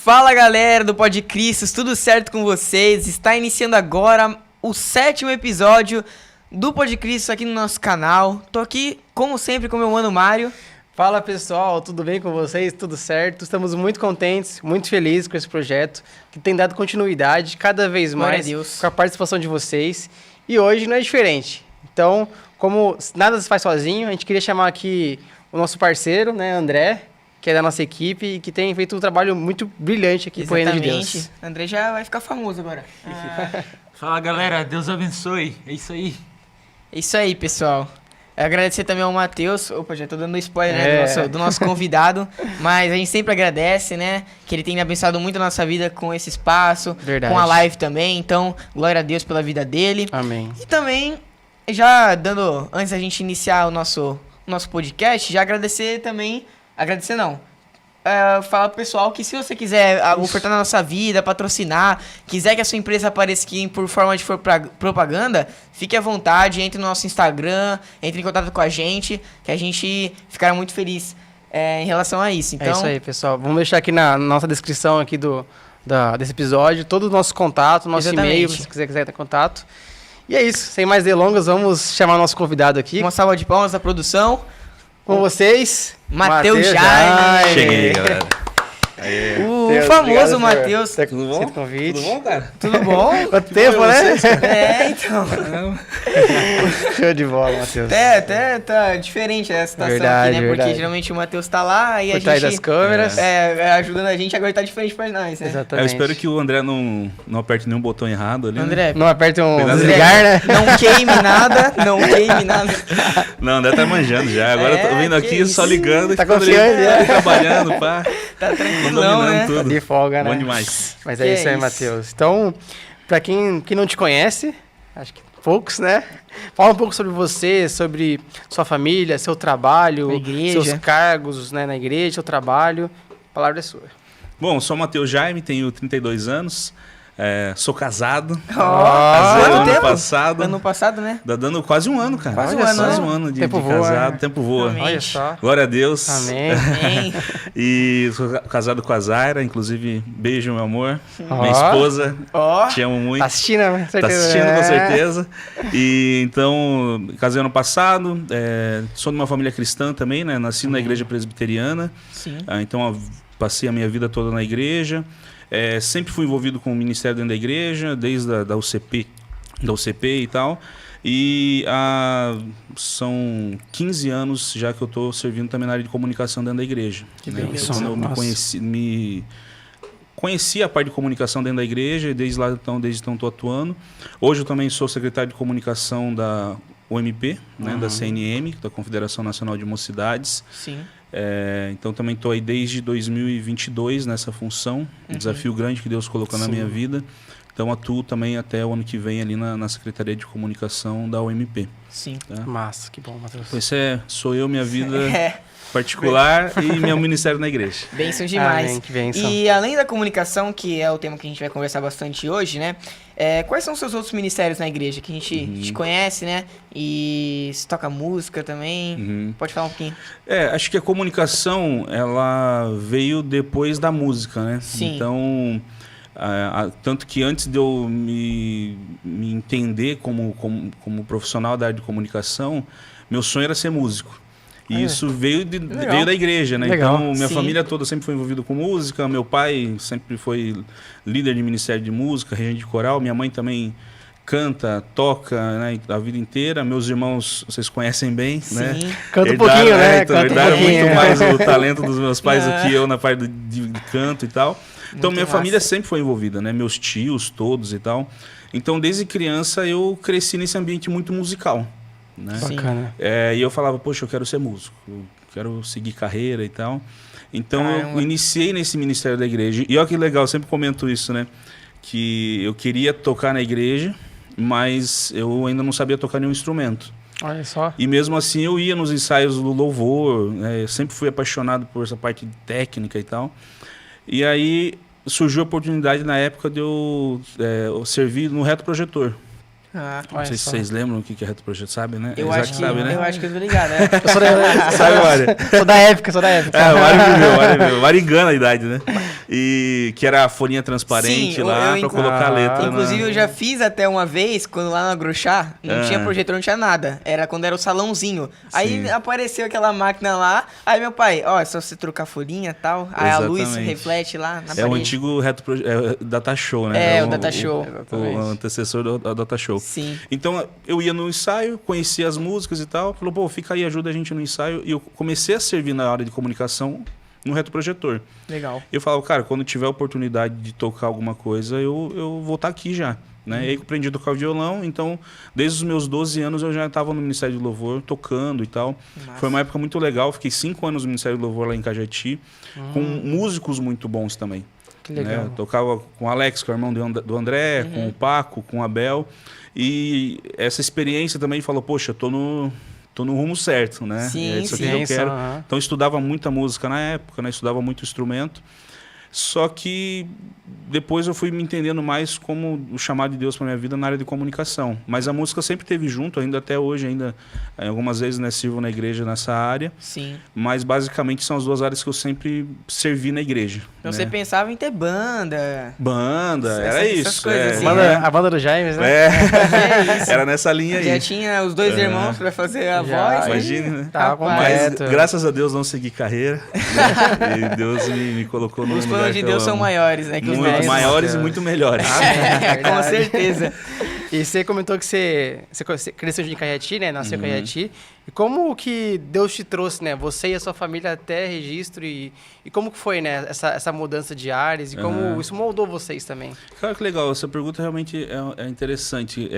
Fala galera do Pod Cristos, tudo certo com vocês? Está iniciando agora o 7º episódio do Pod Cristos aqui no nosso canal. Tô aqui, como sempre, com meu mano Mário. Fala pessoal, tudo bem com vocês? Tudo certo? Estamos muito contentes, muito felizes com esse projeto, que tem dado continuidade cada vez mais com a participação de vocês. E hoje não é diferente. Então, como nada se faz sozinho, a gente queria chamar aqui o nosso parceiro, né, André, que é da nossa equipe e que tem feito um trabalho muito brilhante aqui pro Reino de Deus. André já vai ficar famoso agora. Fala galera, Deus abençoe, é isso aí. É isso aí, pessoal. Agradecer também ao Matheus. Opa, já tô dando spoiler, né, do nosso convidado. Mas a gente sempre agradece, né? Que ele tem abençoado muito a nossa vida com esse espaço. Verdade. Com a live também. Então, glória a Deus pela vida dele. Amém. E também, já dando, antes da gente iniciar o nosso podcast, já agradecer também. Agradecer não. Falar pro pessoal que se você quiser ofertar na nossa vida, patrocinar, quiser que a sua empresa apareça aqui por forma de propaganda, fique à vontade, entre no nosso Instagram, entre em contato com a gente, que a gente ficará muito feliz em relação a isso. Então, é isso aí, pessoal. Vamos deixar aqui na nossa descrição aqui desse episódio todo o nosso contato, nosso e-mail, se você quiser ter contato. E é isso, sem mais delongas, vamos chamar o nosso convidado aqui. Uma salva de palmas da produção. Com vocês, Matheus Jaime. Cheguei, galera. O famoso Matheus. Tudo bom? Convite. Tudo bom, cara? Tudo bom? Quanto tempo, né? Então. Show de bola, Matheus. Até tá diferente essa situação verdade, aqui, né? verdade. Porque geralmente o Matheus tá lá e a Por trás gente... das câmeras. Ajudando a gente, agora tá diferente pra nós, né? Exatamente. Eu espero que o André não aperte nenhum botão errado ali. André, Não aperte um André, desligar, né? não queime nada, não queime nada. Não, o André tá manjando já. Agora eu tô vindo aqui isso. só ligando. Tá quando confiante, ele trabalhando, pá. Tá Tô tranquilão, dominando né? tudo. De folga, né? Bom demais. Mas Que é isso aí, isso. Matheus. Então, pra quem não te conhece, acho que poucos, né? Fala um pouco sobre você, sobre sua família, seu trabalho, Na igreja. seus cargos, né, na igreja, seu trabalho. A palavra é sua. Bom, sou o Matheus Jaime, tenho 32 anos. Sou casado. Ó, Casei quanto ano tempo? passado. Ano passado, né? Tá dando quase um ano, cara. Quase um ano, Quase né? um ano de Tempo voa, casado. né? Tempo voa. Amém. Olha só. Glória a Deus. Amém. Amém. E sou casado com a Zaira, inclusive, beijo, meu amor. Ó. Minha esposa, Ó, te amo muito. Tá assistindo, né? Tá assistindo, com certeza. E então, casei ano passado, sou de uma família cristã também, né? Nasci na igreja presbiteriana, sim. então passei a minha vida toda na igreja. Sempre fui envolvido com o ministério dentro da igreja, desde da UCP e tal. E são 15 anos já que eu estou servindo também na área de comunicação dentro da igreja. Que né? bênção. Quando eu conheci a parte de comunicação dentro da igreja e desde então estou atuando. Hoje eu também sou secretário de comunicação da OMP, né, da CNM, da Confederação Nacional de Mocidades. Sim. Então também estou aí desde 2022 nessa função, um desafio grande que Deus colocou na minha vida. Então atuo também até o ano que vem ali na Secretaria de Comunicação da OMP. Sim. Tá? Massa, que bom, Matheus. Esse sou eu, minha vida particular e meu ministério na igreja. Bênção demais. Amém, que bênção. E além da comunicação, que é o tema que a gente vai conversar bastante hoje, né? Quais são os seus outros ministérios na igreja que a gente te conhece, né? E se toca música também. Pode falar um pouquinho. Acho que a comunicação, ela veio depois da música, né? Sim. Então, tanto que antes de eu me entender como profissional da área de comunicação, meu sonho era ser músico. E isso veio da igreja, né? Legal. Então, minha Sim. família toda sempre foi envolvida com música. Meu pai sempre foi líder de ministério de música, regente de coral. Minha mãe também canta, toca, né, a vida inteira. Meus irmãos, vocês conhecem bem, né? Sim. Canta um pouquinho, né? Então, Canta um herdaram pouquinho. muito mais o talento dos meus pais do que eu na parte de canto e tal. Então, minha massa. família sempre foi envolvida, né? Meus tios todos e tal. Então, desde criança, eu cresci nesse ambiente muito musical, né? Bacana. E eu falava, poxa, eu quero ser músico, eu quero seguir carreira e tal. Então, Caramba. eu iniciei nesse ministério da igreja. E olha que legal, eu sempre comento isso, né? Que eu queria tocar na igreja, mas eu ainda não sabia tocar nenhum instrumento. Olha só. E mesmo assim eu ia nos ensaios do louvor, né? Eu sempre fui apaixonado por essa parte técnica e tal. E aí surgiu a oportunidade na época de eu servir no Reto Projetor. Não sei se vocês lembram o que é retroprojeto, sabe, né? Eu Isaac acho que sabe, né? eu acho que eu tô ligado, né? Eu sou da, Sabe, Mário? sou da época, sou da época. É, o Mário viveu, o Mário engana a idade, né? E que era a folhinha transparente. Sim, lá pra colocar a letra. Inclusive, eu já fiz até uma vez, quando lá na Grochá, não tinha projetor, não tinha nada. Era quando era o salãozinho. Aí Sim. apareceu aquela máquina lá, aí meu pai, ó, é só você trocar a folhinha e tal, aí a luz reflete lá na parede. O antigo Data Show, né? O Data Show. O antecessor do Data Show. Sim. Então, eu ia no ensaio, conhecia as músicas e tal, falou, pô, fica aí, ajuda a gente no ensaio. E eu comecei a servir na área de comunicação no retroprojetor. Legal. Eu falava, cara, quando tiver a oportunidade de tocar alguma coisa, eu vou estar aqui já. Né? E aí eu aprendi a tocar violão, então desde os meus 12 anos eu já estava no Ministério do Louvor, tocando e tal. Nossa. Foi uma época muito legal, fiquei 5 anos no Ministério do Louvor lá em Cajati, com músicos muito bons também. Que legal. Né? Eu tocava com o Alex, que é o irmão do André, com o Paco, com o Abel. E essa experiência também falou, poxa, tô no rumo certo, né? Sim, é isso que eu quero. Então eu estudava muita música na época, né? Estudava muito instrumento. Só que depois eu fui me entendendo mais como o chamado de Deus para minha vida na área de comunicação. Mas a música sempre esteve junto, ainda até hoje, ainda algumas vezes, né, sirvo na igreja nessa área. Sim. Mas basicamente são as duas áreas que eu sempre servi na igreja. Então você pensava em ter banda. Era isso. Coisas assim, a banda do James, né? Era nessa linha aí. Já tinha os dois irmãos para fazer a voz. Imagine, né? Mas graças a Deus não segui carreira. Né? E Deus me colocou no lugar. Os de Deus são maiores, né? Que os maiores e muito melhores. Com certeza. E você comentou que você cresceu em Cajati, né? Nasceu em Cajati. E como que Deus te trouxe, né? Você e a sua família até Registro e como que foi, né? Essa mudança de áreas e como isso moldou vocês também? Cara, que legal. Essa pergunta realmente é interessante.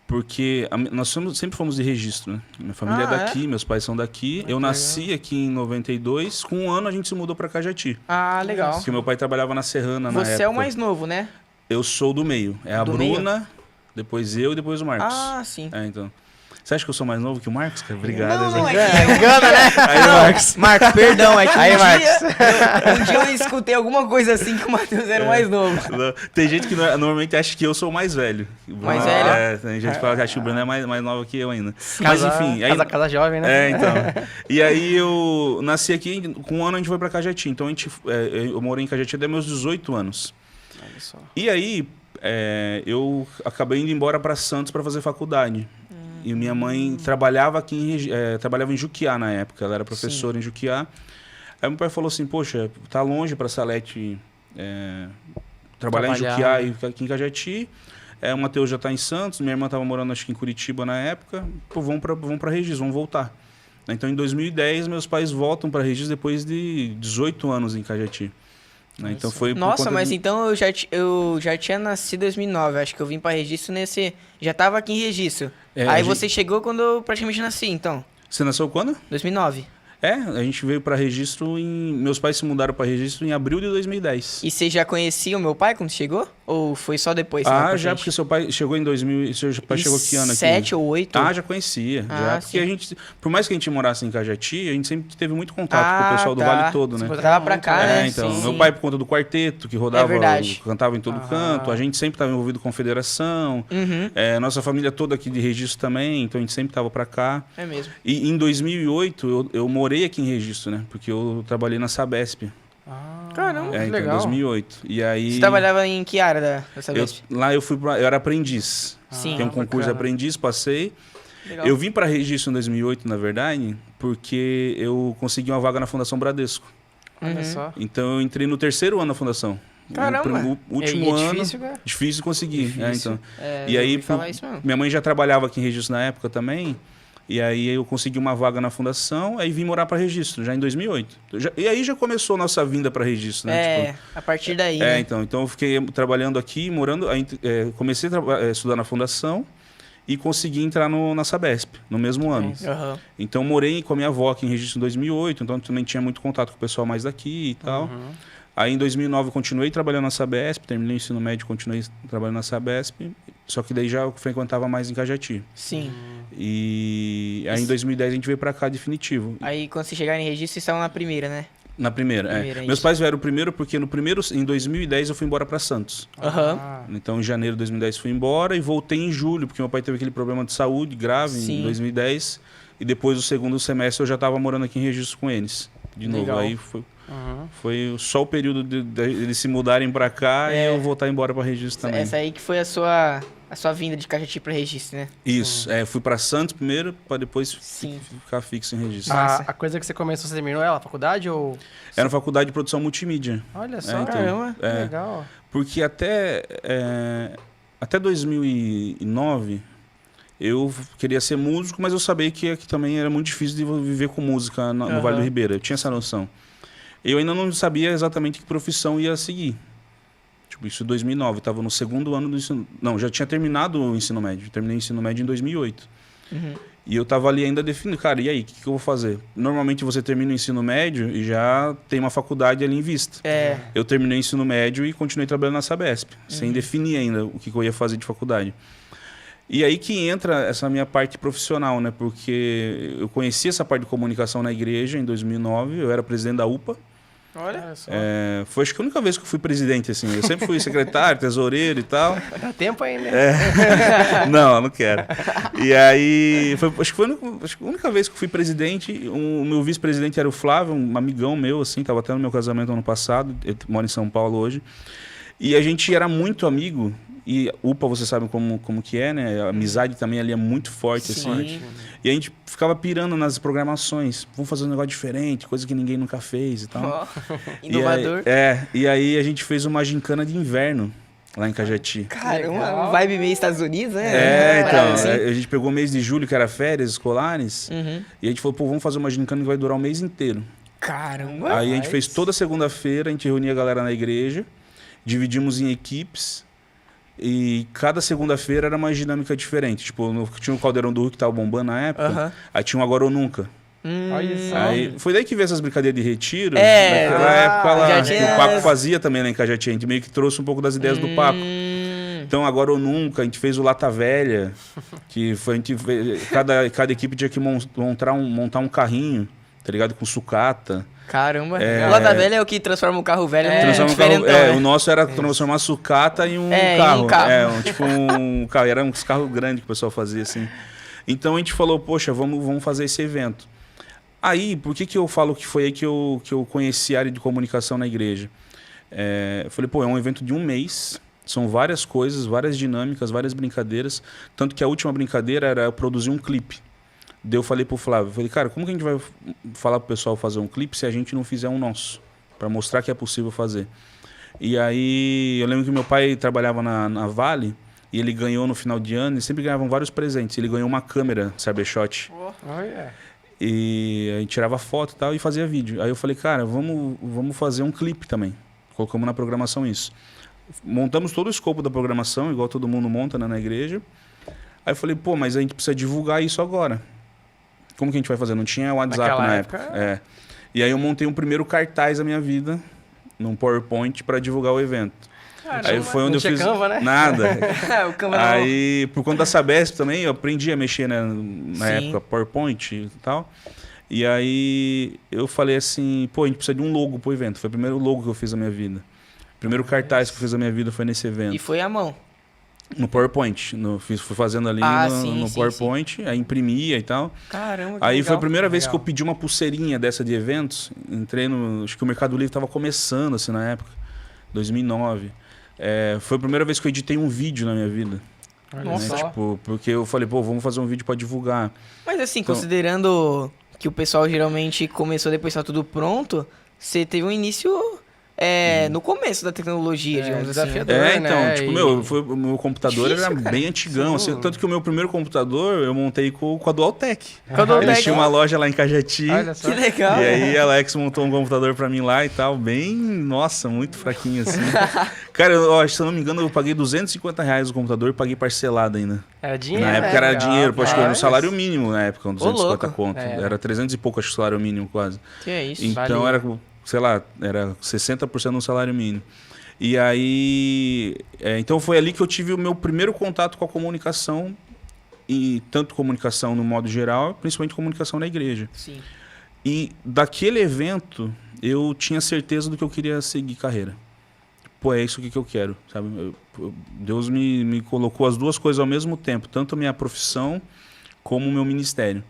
Porque nós sempre fomos de Registro, né? Minha família é daqui, meus pais são daqui. Eu nasci aqui em 92. Com 1 ano a gente se mudou para Cajati. Ah, legal. Porque meu pai trabalhava na Serrana na época. Você é o mais novo, né? Eu sou do meio. É a Bruna, depois eu e depois o Marcos. Ah, sim. Então... Você acha que eu sou mais novo que o Marcos? Obrigado. Não, engana, né? Aí, Marcos, perdão. É que Marcos. um dia eu escutei alguma coisa assim que o Matheus era o mais novo. Tem gente que normalmente acha que eu sou o mais velho. Mais velho? Tem gente que fala que acha que o Bruno é mais nova que eu ainda. Mas enfim... Casa jovem, né? Então. E aí eu nasci aqui, com 1 ano a gente foi pra Cajati. Então eu morei em Cajati até meus 18 anos. Olha só. E aí eu acabei indo embora pra Santos pra fazer faculdade. E minha mãe trabalhava trabalhava em Juquiá na época, ela era professora em Juquiá. Aí meu pai falou assim, poxa, tá longe para Salete trabalhar em Juquiá e aqui em Cajati. O Matheus já tá em Santos, minha irmã tava morando acho que em Curitiba na época. Pô, vamos para Regis, vamos voltar. Então em 2010 meus pais voltam para Regis depois de 18 anos em Cajati. Então foi Nossa, mas então eu já tinha nascido em 2009. Acho que eu vim para Registro nesse... Já tava aqui em Registro. Aí você chegou quando eu praticamente nasci, então. Você nasceu quando? 2009. A gente veio para Registro meus pais se mudaram para Registro em abril de 2010. E você já conhecia o meu pai quando chegou? Ou foi só depois? Já, porque seu pai chegou em 2000... Seu pai chegou que ano aqui? 7 ou 8. Já conhecia. Porque a gente... Por mais que a gente morasse em Cajati, a gente sempre teve muito contato com o pessoal do Vale todo, né? Você tava pra cá, né? Então, meu pai por conta do quarteto, que rodava, cantava em todo canto. A gente sempre estava envolvido com federação. Nossa família toda aqui de Registro também, então a gente sempre estava pra cá. É mesmo. E em 2008, eu morei aqui em Registro, né? Porque eu trabalhei na Sabesp. Caramba, que então, legal. Em 2008. E aí... Você trabalhava em que área da Sabesp? Lá eu era aprendiz. Sim. Tem um concurso de aprendiz, passei. Legal. Eu vim para Registro em 2008, na verdade, porque eu consegui uma vaga na Fundação Bradesco. Olha só. Então eu entrei no 3º ano na Fundação. Caramba! O último ano. Difícil, cara. Difícil de conseguir. Difícil. E aí, minha mãe já trabalhava aqui em Registro na época também. E aí eu consegui uma vaga na fundação, aí vim morar para Registro, já em 2008. E aí já começou a nossa vinda para Registro, né? A partir daí, né? Então eu fiquei trabalhando aqui, morando, comecei a estudar na fundação e consegui entrar na Sabesp, no mesmo ano. Então morei com a minha avó aqui em Registro em 2008, então também tinha muito contato com o pessoal mais daqui e tal. Aí em 2009 eu continuei trabalhando na Sabesp, terminei o ensino médio, continuei trabalhando na Sabesp, só que daí já frequentava mais em Cajati. Sim. E aí em 2010 a gente veio pra cá definitivo. Aí quando você chegar em Registro, vocês estavam na primeira, né? Na primeira, Meus pais vieram primeiro porque em 2010 eu fui embora pra Santos. Então em janeiro de 2010 fui embora e voltei em julho, porque meu pai teve aquele problema de saúde grave em 2010. E depois do segundo semestre eu já estava morando aqui em Registro com eles. De novo, aí Foi só o período de eles se mudarem pra cá e eu voltar embora pra Registro também. Essa aí que foi a sua vinda de Cajati pra Registro, né? Isso, fui pra Santos primeiro, pra depois ficar fixo em Registro. A coisa que você começou, você terminou ela, a faculdade ou... Era na faculdade de produção multimídia. Olha só, caramba, que legal. Porque até 2009... eu queria ser músico, mas eu sabia que também era muito difícil de viver com música no Vale do Ribeira. Eu tinha essa noção. Eu ainda não sabia exatamente que profissão ia seguir. Tipo, isso em 2009. Eu estava no segundo ano do ensino... Não, já tinha terminado o ensino médio. Terminei o ensino médio em 2008. E eu estava ali ainda definindo, cara, e aí, o que eu vou fazer? Normalmente você termina o ensino médio e já tem uma faculdade ali em vista. Eu terminei o ensino médio e continuei trabalhando na Sabesp, sem definir ainda o que eu ia fazer de faculdade. E aí que entra essa minha parte profissional, né? Porque eu conheci essa parte de comunicação na igreja em 2009, eu era presidente da UPA. Olha só. Foi acho que a única vez que eu fui presidente, assim. Eu sempre fui secretário, tesoureiro e tal. Dá tempo ainda. Não quero. E aí, acho que foi a única vez que eu fui presidente. O meu vice-presidente era o Flávio, um amigão meu, assim, tava até no meu casamento ano passado, ele mora em São Paulo hoje. E a gente era muito amigo. E UPA, você sabe como que é, né? A amizade também ali é muito forte, assim. E a gente ficava pirando nas programações. Vamos fazer um negócio diferente, coisa que ninguém nunca fez e tal. Inovador. E aí a gente fez uma gincana de inverno lá em Cajati. Caramba, vibe meio Estados Unidos, né? Então, assim. a gente pegou o mês de julho, que era férias escolares, e a gente falou, pô, vamos fazer uma gincana que vai durar o mês inteiro. Caramba! Aí a gente fez toda segunda-feira, a gente reunia a galera na igreja, dividimos em equipes, e cada segunda-feira era uma dinâmica diferente. Tipo, tinha o Caldeirão do Hulk que tava bombando na época, aí tinha o Agora ou Nunca. Aí, foi daí que veio essas brincadeiras de retiro. Naquela época lá, o Paco fazia também lá em Cajati. A gente meio que trouxe um pouco das ideias do Paco. Então, Agora ou Nunca, a gente fez o Lata Velha, que foi, a gente fez, cada equipe tinha que montar um carrinho, tá ligado? Com sucata. Caramba. O Lata Velha é o que transforma o carro velho num diferentão, né? O nosso era transformar a sucata em um carro. Um carro. Era uns carros grandes que o pessoal fazia, assim. Então, a gente falou, poxa, vamos fazer esse evento. Aí, por que eu falo que foi aí que eu conheci a área de comunicação na igreja? Eu falei, pô, é um evento de um mês, são várias coisas, várias dinâmicas, várias brincadeiras, tanto que a última brincadeira era produzir um clipe. Daí eu falei pro Flávio, cara, como que a gente vai falar pro pessoal fazer um clipe se a gente não fizer um nosso? Para mostrar que é possível fazer. E aí, eu lembro que meu pai trabalhava na Vale, e ele ganhou no final de ano, e sempre ganhavam vários presentes. Ele ganhou uma câmera Cybershot. E a gente tirava foto e tal e fazia vídeo. Aí eu falei, cara, vamos fazer um clipe também. Colocamos na programação isso. Montamos todo o escopo da programação, igual todo mundo monta, né, na igreja. Aí eu falei, pô, mas a gente precisa divulgar isso agora. Como que a gente vai fazer? Não tinha WhatsApp Naquela na época. E aí eu montei um primeiro cartaz da minha vida, num PowerPoint, para divulgar o evento. Aí foi onde eu fiz Canva, né? nada. O Canva Aí, por conta da Sabesp também, eu aprendi a mexer, né, na época, PowerPoint e tal. E aí eu falei assim, pô, a gente precisa de um logo pro evento. Foi o primeiro logo que eu fiz na minha vida. O primeiro cartaz que eu fiz na minha vida foi nesse evento. E foi à mão. No PowerPoint. Fui fazendo ali no PowerPoint, aí imprimia e tal. Caramba, que aí legal. foi a primeira vez que eu pedi uma pulseirinha dessa de eventos. Entrei no... Acho que o Mercado Livre estava começando, assim, na época. 2009. Foi a primeira vez que eu editei um vídeo na minha vida. Nossa. Né? Tipo, porque eu falei, pô, vamos fazer um vídeo para divulgar. Mas assim, considerando que o pessoal geralmente começou depois tá tudo pronto, você teve um início no começo da tecnologia, digamos assim. Desafiador, né? Tipo, o meu computador difícil, era cara. bem antigão, assim, tanto que o meu primeiro computador eu montei com a Dualtech. Com a Dualtech. Eles tinham uma loja lá em Cajati. Olha só. Que legal. E aí a Alex montou um computador pra mim lá e tal, bem, nossa, muito fraquinho assim. Cara, se eu não me engano, eu paguei R$250 o computador e paguei parcelado ainda. Era dinheiro, Na época era dinheiro, acho que era um salário mínimo na época, 250 louco. conto. Era 300 e pouco, acho que o salário mínimo quase. Que é isso. Então era, sei lá, era 60% do salário mínimo. E aí, então foi ali que eu tive o meu primeiro contato com a comunicação, e tanto comunicação no modo geral, principalmente comunicação na igreja. Sim. E daquele evento, eu tinha certeza do que eu queria seguir carreira. Pô, é isso que eu quero, sabe? Deus me colocou as duas coisas ao mesmo tempo, tanto a minha profissão como o meu ministério.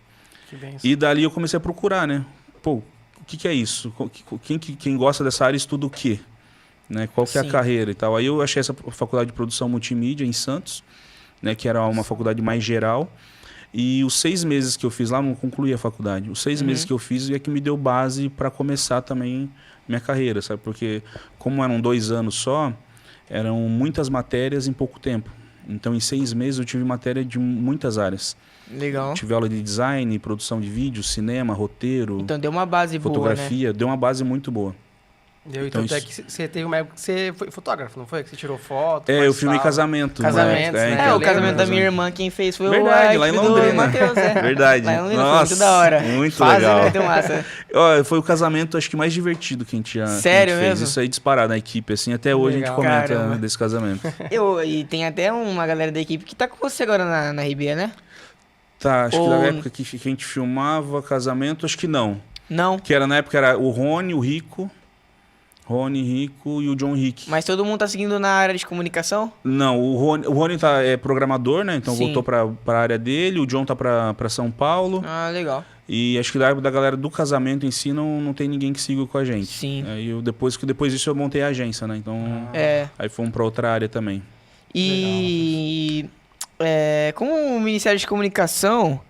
Que bem. E dali eu comecei a procurar, né? Pô, que é isso? Quem gosta dessa área estuda o quê? Né? Qual que é a carreira e tal? Aí eu achei essa faculdade de produção multimídia em Santos, né? Que era uma faculdade mais geral. E os 6 meses que eu fiz lá, não concluí a faculdade. Os 6 meses que eu fiz é que me deu base para começar também minha carreira, sabe? Porque como eram 2 anos só, eram muitas matérias em pouco tempo. Então, em 6 meses eu tive matéria de muitas áreas. Legal. Tive aula de design, produção de vídeo, cinema, roteiro. Então deu uma base fotografia, boa, né? deu uma base muito boa. Então até que você teve uma época que você foi fotógrafo, não foi? Que você tirou foto? Eu filmei casamento. Casamento, né? então, o casamento da minha irmã, quem fez foi o lá em Londrina. Matheus, Verdade. Lá em Londrina, Nossa, foi muito da hora. Muito legal. Muito massa. Foi o casamento, acho que mais divertido que a gente já Sério fez. mesmo? Isso aí disparado na equipe, assim. Até hoje Legal. a gente comenta Caramba. desse casamento. E tem até uma galera da equipe que tá com você agora na RBA, né? Tá, acho que na época que a gente filmava casamento, acho que não. Não. Que era na época era o Rony, o Rico e o John Rick. Mas todo mundo tá seguindo na área de comunicação? Não, o Rony é programador, né? Então voltou pra área dele. O John tá pra São Paulo. Ah, legal. E acho que da galera do casamento em si não tem ninguém que siga com a gente. Sim. Aí depois disso eu montei a agência, né? Então aí fomos pra outra área também. E como o Ministério de Comunicação,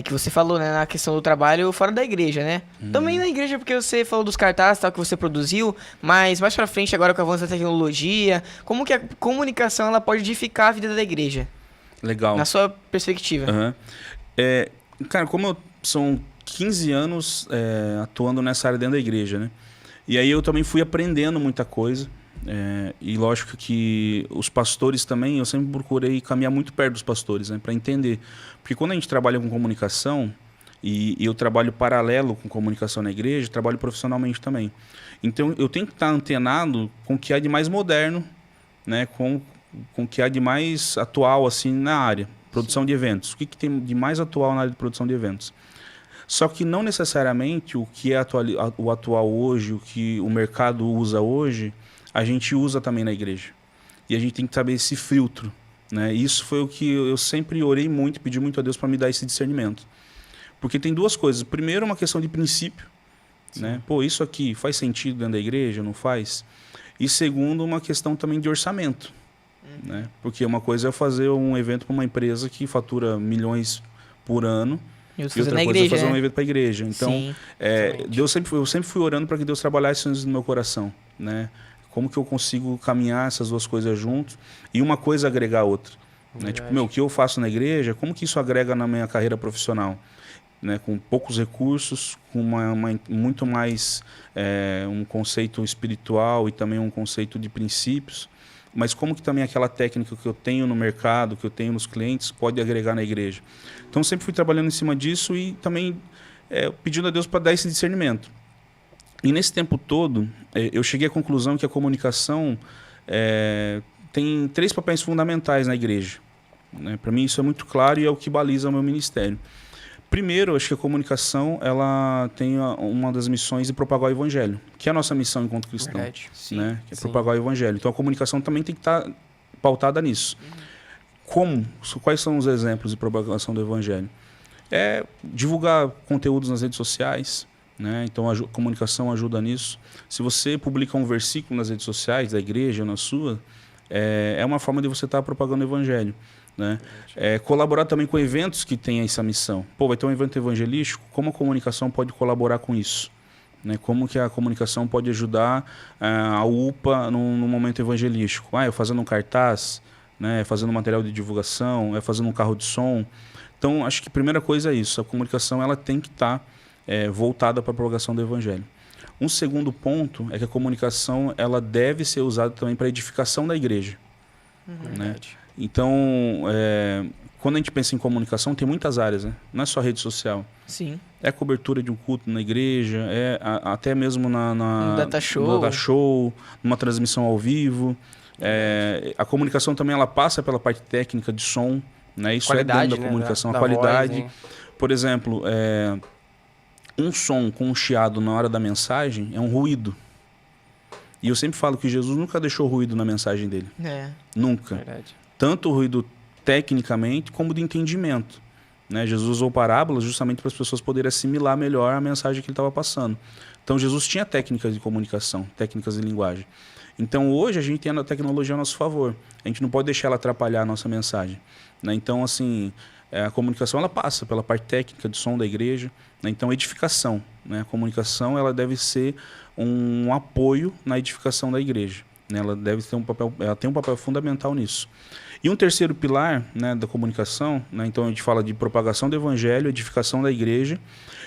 que você falou, né, na questão do trabalho fora da igreja, né? Também na igreja, porque você falou dos cartazes tal que você produziu, mas mais pra frente, agora com o avanço da tecnologia, como que a comunicação ela pode edificar a vida da igreja? Legal. Na sua perspectiva. Uhum. Cara, como são 15 anos atuando nessa área dentro da igreja, né? E aí eu também fui aprendendo muita coisa. E lógico que os pastores também, eu sempre procurei caminhar muito perto dos pastores, né, para entender. Porque quando a gente trabalha com comunicação, e eu trabalho paralelo com comunicação na igreja, trabalho profissionalmente também. Então eu tenho que estar antenado com o que há de mais moderno, né, com o que há de mais atual assim, na área. Produção de eventos. O que tem de mais atual na área de produção de eventos? Só que não necessariamente o que é o atual hoje, o que o mercado usa hoje, a gente usa também na igreja. E a gente tem que saber esse filtro, né? Isso foi o que eu sempre orei muito, pedi muito a Deus para me dar esse discernimento. Porque tem 2 coisas. Primeiro, uma questão de princípio, né? Pô, isso aqui faz sentido dentro da igreja? Não faz? E segundo, uma questão também de orçamento, né? Porque uma coisa é fazer um evento para uma empresa que fatura milhões por ano, e outra coisa é fazer um evento para a igreja. Então, eu sempre fui orando para que Deus trabalhasse isso no meu coração, né? Como que eu consigo caminhar essas 2 coisas juntos e uma coisa agregar a outra, né? Tipo, o que eu faço na igreja, como que isso agrega na minha carreira profissional, né? Com poucos recursos, com muito mais um conceito espiritual e também um conceito de princípios, mas como que também aquela técnica que eu tenho no mercado, que eu tenho nos clientes, pode agregar na igreja. Então, sempre fui trabalhando em cima disso e também pedindo a Deus para dar esse discernimento. E nesse tempo todo, eu cheguei à conclusão que a comunicação tem 3 papéis fundamentais na igreja, né? Para mim isso é muito claro e é o que baliza o meu ministério. Primeiro, acho que a comunicação ela tem uma das missões de propagar o evangelho, que é a nossa missão enquanto cristão, né? Que é propagar o evangelho. Então a comunicação também tem que estar pautada nisso. Quais são os exemplos de propagação do evangelho? Divulgar conteúdos nas redes sociais, né? Então a comunicação ajuda nisso. Se você publica um versículo nas redes sociais da igreja ou na sua, é uma forma de você estar propagando o evangelho, né? Colaborar também com eventos que têm essa missão. Vai ter um evento evangelístico, como a comunicação pode colaborar com isso, né? Como que a comunicação pode ajudar a UPA no momento evangelístico? Eu fazendo um cartaz, né? Fazendo material de divulgação, fazendo um carro de som. Então acho que a primeira coisa é isso, a comunicação ela tem que estar voltada para a propagação do evangelho. Um segundo ponto é que a comunicação ela deve ser usada também para a edificação da igreja, né? Então, quando a gente pensa em comunicação, tem muitas áreas, né? Não é só rede social. Sim. É cobertura de um culto na igreja, até mesmo no data show, numa transmissão ao vivo. A comunicação também ela passa pela parte técnica de som, né? Isso qualidade, dentro da comunicação, da a qualidade. voz, né? Por exemplo, um som com um chiado na hora da mensagem é um ruído. E eu sempre falo que Jesus nunca deixou ruído na mensagem dele. Nunca. Verdade. Tanto ruído tecnicamente como de entendimento, né? Jesus usou parábolas justamente para as pessoas poderem assimilar melhor a mensagem que ele estava passando. Então Jesus tinha técnicas de comunicação, técnicas de linguagem. Então hoje a gente tem a tecnologia a nosso favor. A gente não pode deixar ela atrapalhar a nossa mensagem, né? Então assim, a comunicação ela passa pela parte técnica de som da igreja, né? Então edificação, né? A comunicação ela deve ser um apoio na edificação da igreja, né? Ela deve ter ela tem um papel fundamental nisso. E um terceiro pilar, né, da comunicação, né? Então a gente fala de propagação do evangelho, edificação da igreja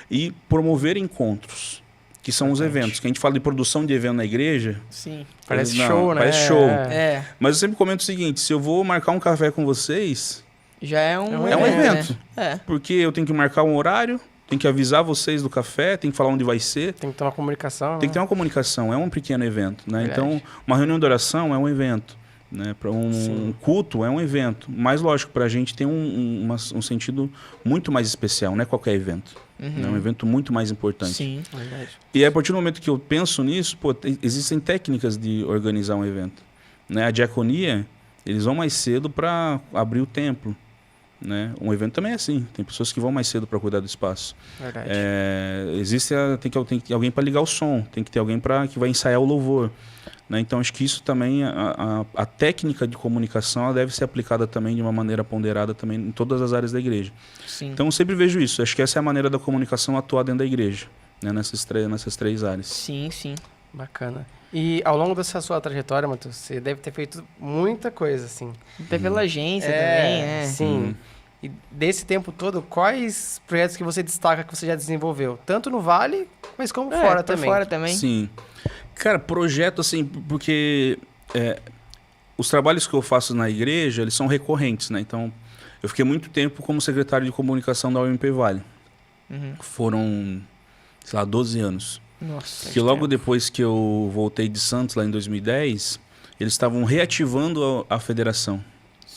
e promover encontros, que são os eventos. Que a gente fala de produção de evento na igreja. Sim. Parece show, né? Parece show. É. Mas eu sempre comento o seguinte, se eu vou marcar um café com vocês, já é um evento. Né? É. Porque eu tenho que marcar um horário, tenho que avisar vocês do café, tenho que falar onde vai ser. Tem que ter uma comunicação. Tem que ter uma comunicação, é um pequeno evento, né? Verdade. Então, uma reunião de oração é um evento, né? Para um culto é um evento. Mas, lógico, para a gente tem um sentido muito mais especial, não é qualquer evento. É um evento muito mais importante. Sim. Verdade. E a partir do momento que eu penso nisso, existem técnicas de organizar um evento, né? A diaconia, eles vão mais cedo para abrir o templo, né? Um evento também é assim, tem pessoas que vão mais cedo para cuidar do espaço. Verdade. Tem que ter alguém para ligar o som, tem que ter alguém que vai ensaiar o louvor, né? Então acho que isso também, a técnica de comunicação ela deve ser aplicada também de uma maneira ponderada também em todas as áreas da igreja. Sim. Então eu sempre vejo isso, acho que essa é a maneira da comunicação atuar dentro da igreja, né? Nessas três áreas. Sim, sim. Bacana. E ao longo dessa sua trajetória, Matheus, você deve ter feito muita coisa, assim. Até pela agência também, né? Sim. E desse tempo todo, quais projetos que você destaca que você já desenvolveu? Tanto no Vale, mas como fora também. Fora também. Sim. Cara, projeto assim, porque os trabalhos que eu faço na igreja, eles são recorrentes, né? Então, eu fiquei muito tempo como secretário de comunicação da UMP Vale. Foram, sei lá, 12 anos. Nossa. Que logo depois que eu voltei de Santos, lá em 2010, eles estavam reativando a federação.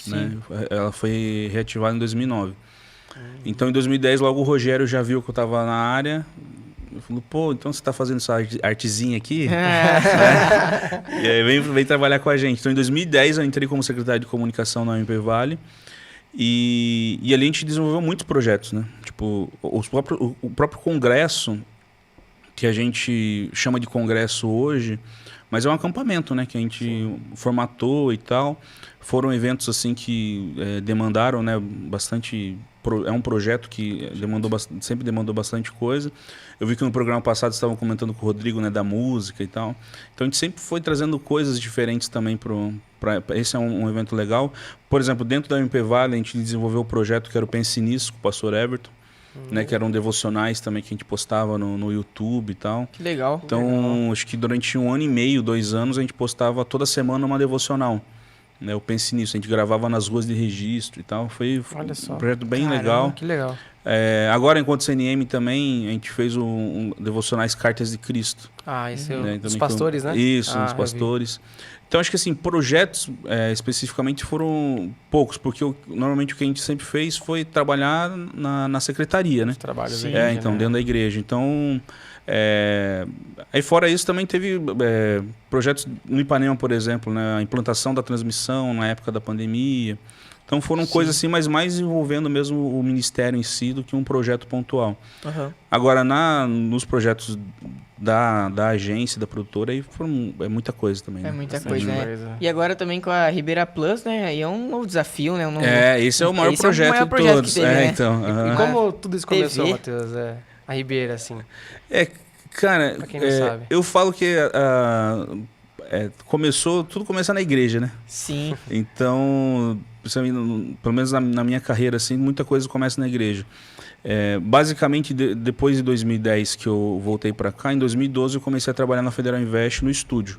Né? Ela foi reativada em 2009. Então, em 2010, logo o Rogério já viu que eu estava na área. Ele falou, pô, então você está fazendo essa artezinha aqui? E aí vem trabalhar com a gente. Então, em 2010, eu entrei como secretário de comunicação na UMP Vale. E ali a gente desenvolveu muitos projetos, né? Tipo, o próprio congresso, que a gente chama de congresso hoje, mas é um acampamento, né? Que a gente formatou e tal. Foram eventos assim que demandaram, né, bastante. É um projeto que sempre demandou bastante coisa. Eu vi que no programa passado estavam comentando com o Rodrigo, né, da música e tal. Então a gente sempre foi trazendo coisas diferentes também esse é um evento legal. Por exemplo, dentro da MP Vale a gente desenvolveu um projeto que era o Pense Nisso, com o pastor Everton. Né, que eram devocionais também que a gente postava no YouTube e tal. Que legal. Então, acho que durante 1 ano e meio, 2 anos, a gente postava toda semana uma devocional. Né, eu Pense Nisso, a gente gravava nas ruas de registro e tal. Foi um projeto bem legal. Que legal. Agora, enquanto CNM também, a gente fez devocionais Cartas de Cristo. Esse é né, dos pastores, né? Isso, dos pastores. Então, acho que assim, projetos especificamente foram poucos, porque normalmente o que a gente sempre fez foi trabalhar na secretaria, né? Trabalhos Sim, então, dentro da igreja. Então, aí fora isso também teve projetos no Ipanema, por exemplo, né? A implantação da transmissão na época da pandemia. Então foram coisas assim, mas mais envolvendo mesmo o ministério em si do que um projeto pontual. Agora, nos projetos da agência, da produtora, aí é muita coisa também. É né? muita coisa, né? E agora também com a Ribeira Plus, né? Aí é um novo desafio, né? Esse é o maior projeto de todos. Que teve, né? E como tudo isso começou, Matheus? A Ribeira, assim. Cara, pra quem não sabe. eu falo que tudo começa na igreja, né? Sim. Então, pelo menos na minha carreira, assim, muita coisa começa na igreja. Basicamente, depois de 2010 que eu voltei para cá, em 2012 eu comecei a trabalhar na Federal Invest no estúdio.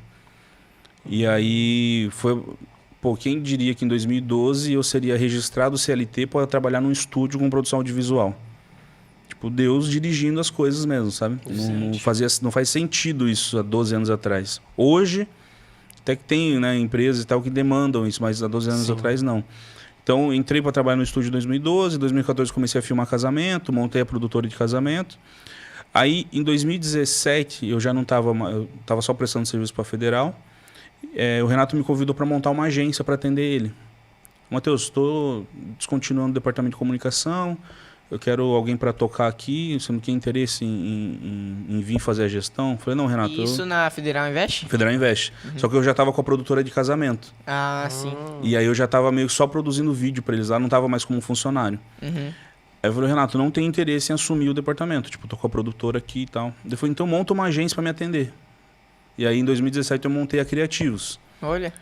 E aí quem diria que em 2012 eu seria registrado CLT para trabalhar num estúdio com produção audiovisual? Tipo, Deus dirigindo as coisas mesmo, sabe? Não faz sentido isso há 12 anos atrás. Hoje, até que tem, né, empresas e tal que demandam isso, mas há 12 anos atrás não. Então, entrei para trabalhar no estúdio em 2012, em 2014 comecei a filmar casamento, montei a produtora de casamento. Aí, em 2017, eu já não estava, eu estava só prestando serviço para a Federal. O Renato me convidou para montar uma agência para atender ele. Matheus, estou descontinuando o departamento de comunicação, eu quero alguém para tocar aqui, você não tem interesse em vir fazer a gestão? Eu falei, não, Renato... Isso na Federal Invest? Federal Invest. Só que eu já estava com a produtora de casamento. Ah, sim. E aí eu já estava meio só produzindo vídeo para eles lá, não estava mais como funcionário. Aí eu falei, Renato, não tem interesse em assumir o departamento. Tipo, tô com a produtora aqui e tal. Ele falou, então monta uma agência para me atender. E aí em 2017 eu montei a Criativos. Olha.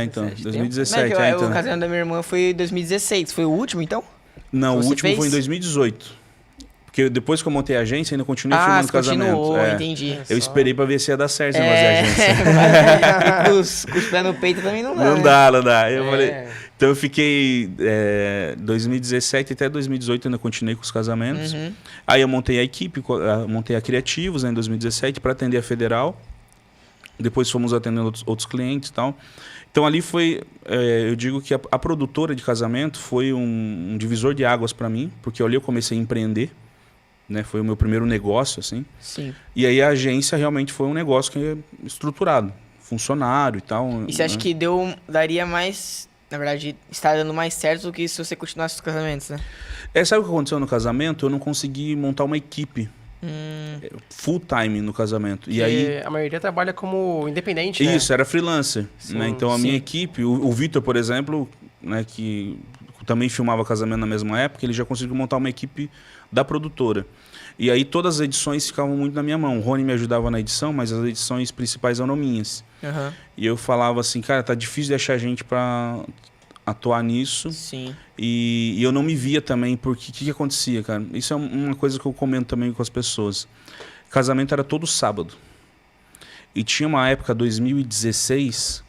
Então, 2017. O casamento da minha irmã foi em 2016. Foi o último, então? Não, o último foi em 2018. Porque depois que eu montei a agência, ainda continuei filmando casamento. Entendi. Eu esperei pra ver se ia dar certo esse negócio de agência. Com os pés no peito também não dá. Não dá. Eu falei... Então eu fiquei 2017 até 2018 ainda continuei com os casamentos. Aí eu montei a equipe, montei a Criativos, né, em 2017 para atender a Federal. Depois fomos atendendo outros clientes e tal. Então ali foi, eu digo que a produtora de casamento foi um divisor de águas para mim, porque ali eu comecei a empreender, né? Foi o meu primeiro negócio, assim. Sim. E aí a agência realmente foi um negócio que é estruturado, funcionário e tal. E você acha que daria mais, na verdade, está dando mais certo do que se você continuasse os casamentos, né? Sabe o que aconteceu no casamento? Eu não consegui montar uma equipe full time no casamento. E aí a maioria trabalha como independente, né? Isso, era freelancer. Né? Então a minha equipe, o Vitor, por exemplo, né, que também filmava casamento na mesma época, ele já conseguiu montar uma equipe da produtora. E aí todas as edições ficavam muito na minha mão. O Rony me ajudava na edição, mas as edições principais eram minhas. E eu falava assim, cara, tá difícil de achar gente para atuar nisso. Sim. E eu não me via também, porque o que acontecia, cara? Isso é uma coisa que eu comento também com as pessoas. Casamento era todo sábado. E tinha uma época, 2016,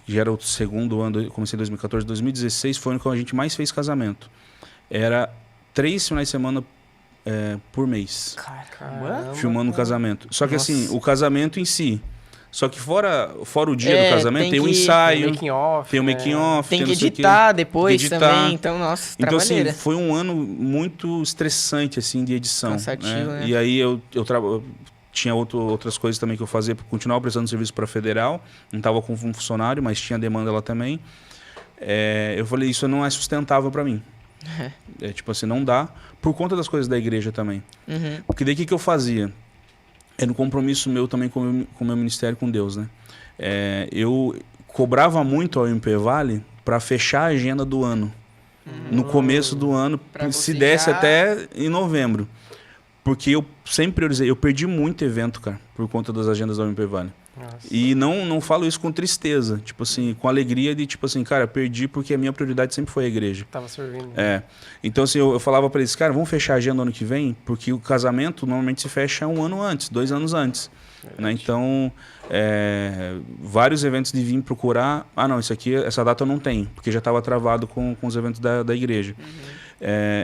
que já era o segundo ano, eu comecei em 2014, 2016 foi o ano que a gente mais fez casamento. Era 3 finais de semana por mês. Caramba. Filmando o casamento. Só que assim, o casamento em si... Só que fora o dia do casamento, tem o ensaio, tem o making off, tem que editar depois também, então, nossa, então assim, foi um ano muito estressante, assim, de edição. Cansativo, né? E aí eu tinha outras coisas também que eu fazia, continuava prestando serviço para a Federal, não estava com um funcionário, mas tinha demanda lá também. Eu falei, isso não é sustentável para mim. Tipo assim, não dá, por conta das coisas da igreja também. Porque daí o que eu fazia? Era um compromisso meu também com o meu ministério com Deus, né? Eu cobrava muito ao MP Vale para fechar a agenda do ano. No começo do ano, se desse até em novembro. Porque eu sempre priorizei. Eu perdi muito evento, cara, por conta das agendas da MP Vale. Nossa. E não falo isso com tristeza, tipo assim, com alegria de tipo assim, cara, perdi porque a minha prioridade sempre foi a igreja. Tava servindo. Então assim, eu falava para eles, cara, vamos fechar a agenda ano que vem, porque o casamento normalmente se fecha 1 ano antes, 2 anos antes. Né? Então, vários eventos de vir procurar, não, essa data eu não tenho, porque já estava travado com os eventos da igreja.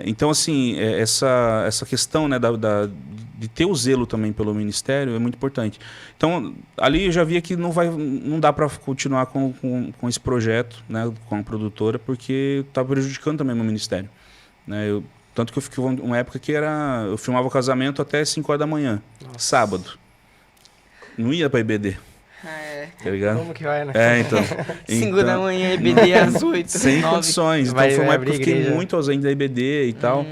Então assim, essa questão, né, de ter o zelo também pelo ministério é muito importante. Então, ali eu já via que não dá para continuar com esse projeto, né, com a produtora, porque estava prejudicando também o meu ministério. Né? Tanto que eu fiquei uma época que eu filmava o casamento até 5 horas da manhã, sábado. Não ia para IBD. Tá ligado? Como que vai, né? Então. 5 da manhã, IBD às 8. Sem 9. condições. Então foi uma época que eu fiquei muito ausente da IBD e tal.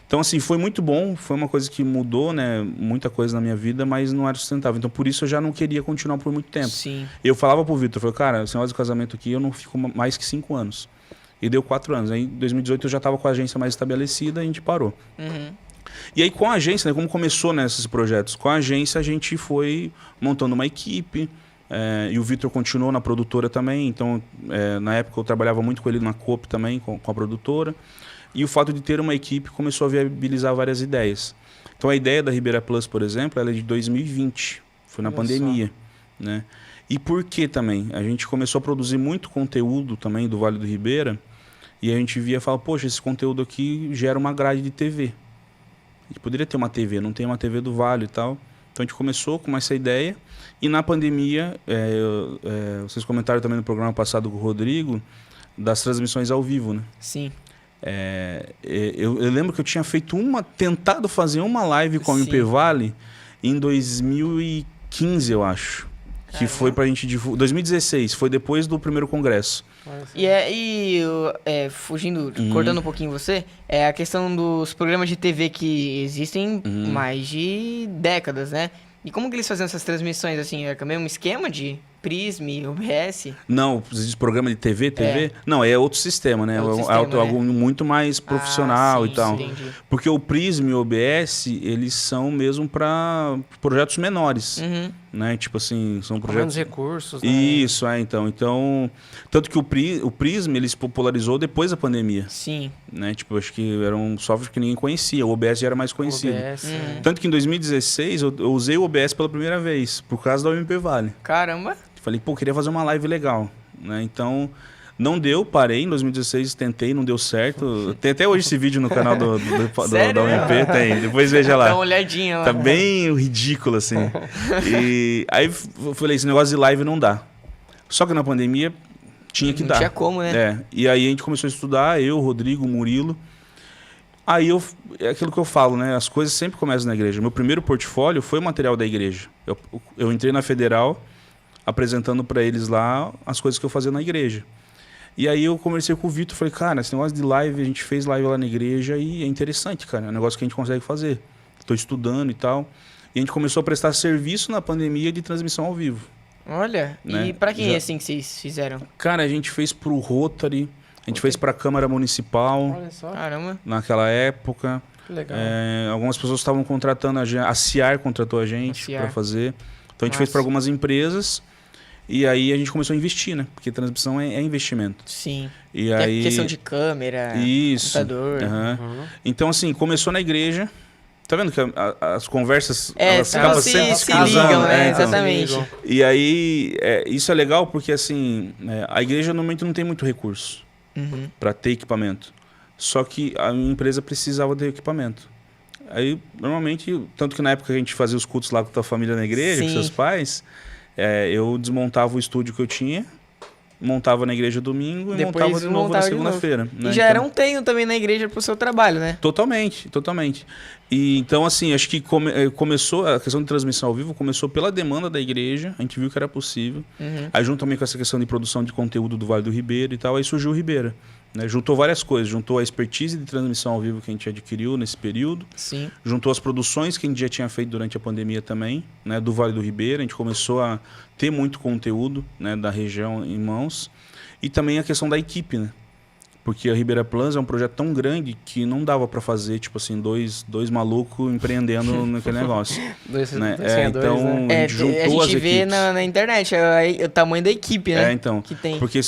Então, assim, foi muito bom, foi uma coisa que mudou, né, muita coisa na minha vida, mas não era sustentável. Então, por isso, eu já não queria continuar por muito tempo. Sim. Eu falava pro Vitor, eu falei, cara, esse negócio do casamento aqui, eu não fico mais que 5 anos. E deu 4 anos. Aí, em 2018, eu já estava com a agência mais estabelecida e a gente parou. E aí, com a agência, né, como começou nesses projetos? Com a agência, a gente foi montando uma equipe, e o Vitor continuou na produtora também. Então, na época, eu trabalhava muito com ele na Coop também, com a produtora. E o fato de ter uma equipe começou a viabilizar várias ideias. Então a ideia da Ribeira Plus, por exemplo, ela é de 2020. Foi na pandemia. Né? E por que também? A gente começou a produzir muito conteúdo também do Vale do Ribeira. E a gente via e falava, poxa, esse conteúdo aqui gera uma grade de TV. A gente poderia ter uma TV, não tem uma TV do Vale e tal. Então a gente começou com essa ideia. E na pandemia, vocês comentaram também no programa passado com o Rodrigo, das transmissões ao vivo, né? Sim. Eu lembro que eu tinha tentado fazer uma live com a MP Vale em 2015, eu acho. Que foi pra gente divulgar. 2016, foi depois do primeiro congresso. Fugindo, cortando um pouquinho você, é a questão dos programas de TV que existem mais de décadas, né? E como que eles faziam essas transmissões, assim? É o mesmo esquema de Prism, OBS? Não, existe programa de TV? Não, é outro sistema, né? Algo muito mais profissional e tal. Entendi. Porque o Prism e o OBS, eles são mesmo para projetos menores, né? Tipo assim, são projetos... menos recursos, né? Isso, então. Então, tanto que o Prism, ele se popularizou depois da pandemia. Sim. Né? Tipo, acho que era um software que ninguém conhecia. O OBS já era mais conhecido. Tanto que em 2016, eu usei o OBS pela primeira vez, por causa da UMP Vale. Caramba! Falei, pô, queria fazer uma live legal, né? Então, não deu, parei. Em 2016 tentei, não deu certo. Tem até hoje esse vídeo no canal da UMP, tem. Depois veja lá. Dá uma olhadinha lá. Tá bem ridículo, assim. E aí eu falei, esse negócio de live não dá. Só que na pandemia tinha que dar. Não tinha como, né? E aí a gente começou a estudar, eu, Rodrigo, Murilo. Aí é aquilo que eu falo, né? As coisas sempre começam na igreja. Meu primeiro portfólio foi o material da igreja. Eu entrei na Federal apresentando para eles lá as coisas que eu fazia na igreja. E aí eu conversei com o Vitor, falei, cara, esse negócio de live, a gente fez live lá na igreja e é interessante, cara, é um negócio que a gente consegue fazer. Estou estudando e tal. E a gente começou a prestar serviço na pandemia de transmissão ao vivo. Olha, né? E pra quem é assim que vocês fizeram? Cara, a gente fez pro Rotary, a gente fez pra Câmara Municipal. Olha só. Caramba. Naquela época. Que legal. Algumas pessoas estavam contratando a CIAR contratou a gente para fazer. Então a gente fez para algumas empresas. E aí a gente começou a investir, né? Porque transmissão é investimento. Sim. E tem aí... questão de câmera, computador. Então, assim, começou na igreja. Tá vendo que as conversas elas acabam se sempre ligam, né? Então. Exatamente. E aí, isso é legal porque, assim, a igreja normalmente não tem muito recurso para ter equipamento. Só que a minha empresa precisava de equipamento. Aí, normalmente, tanto que na época que a gente fazia os cultos lá com a tua família na igreja, com seus pais... eu desmontava o estúdio que eu tinha, montava na igreja domingo e depois montava de novo na segunda-feira. Né? E já era um treino também na igreja pro seu trabalho, né? Totalmente. E então, assim, acho que começou, a questão de transmissão ao vivo começou pela demanda da igreja, a gente viu que era possível. Aí junto também com essa questão de produção de conteúdo do Vale do Ribeira e tal, aí surgiu o Ribeira. Né? Juntou várias coisas, juntou a expertise de transmissão ao vivo que a gente adquiriu nesse período, juntou as produções que a gente já tinha feito durante a pandemia também, né? Do Vale do Ribeira, a gente começou a ter muito conteúdo, né? Da região em mãos, e também a questão da equipe, né? Porque a Ribeira Plus é um projeto tão grande que não dava para fazer, tipo assim, dois malucos empreendendo naquele negócio. Então, né? a gente juntou a gente vê na internet o tamanho da equipe, né? Então, que tem. Porque a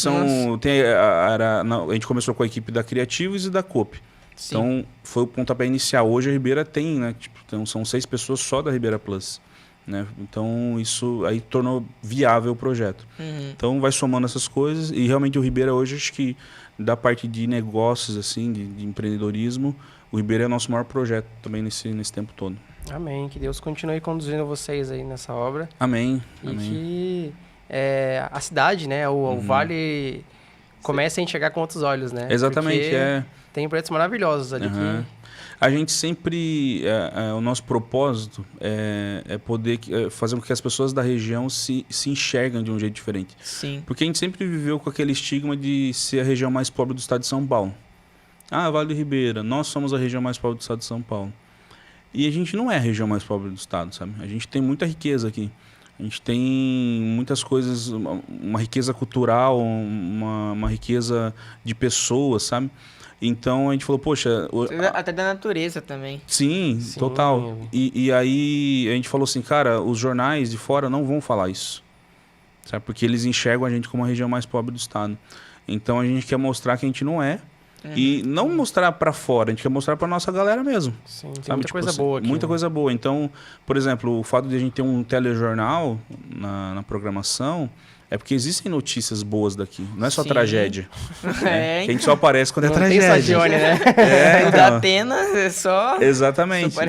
gente começou com a equipe da Criativos e da Coop. Sim. Então, foi o pontapé inicial. Hoje a Ribeira tem, né? Então, são 6 pessoas só da Ribeira Plus. Né? Então, isso aí tornou viável o projeto. Então, vai somando essas coisas. E realmente o Ribeira hoje, acho que da parte de negócios, assim, de empreendedorismo, o Ribeira é o nosso maior projeto também nesse tempo todo. Amém. Que Deus continue conduzindo vocês aí nessa obra. Amém. Que a cidade, né? O Vale comece a enxergar com outros olhos, né? Exatamente. Porque tem projetos maravilhosos ali que... A gente sempre... o nosso propósito é poder fazer com que as pessoas da região se enxergam de um jeito diferente. Sim. Porque a gente sempre viveu com aquele estigma de ser a região mais pobre do estado de São Paulo. Vale do Ribeira, nós somos a região mais pobre do estado de São Paulo. E a gente não é a região mais pobre do estado, sabe? A gente tem muita riqueza aqui. A gente tem muitas coisas, uma riqueza cultural, uma riqueza de pessoas, sabe? Então a gente falou, poxa... Até da natureza também. Sim, total. E aí a gente falou assim, cara, os jornais de fora não vão falar isso. Sabe? Porque eles enxergam a gente como a região mais pobre do estado. Então a gente quer mostrar que a gente não é. E não mostrar para fora, a gente quer mostrar para nossa galera mesmo. Sim, tem muita coisa boa aqui. Muita coisa boa. Então, por exemplo, o fato de a gente ter um telejornal na programação é porque existem notícias boas daqui. Não é só tragédia. Que a gente só aparece quando é tragédia. Tem Johnny, né? O da Atena é só... Exatamente. Só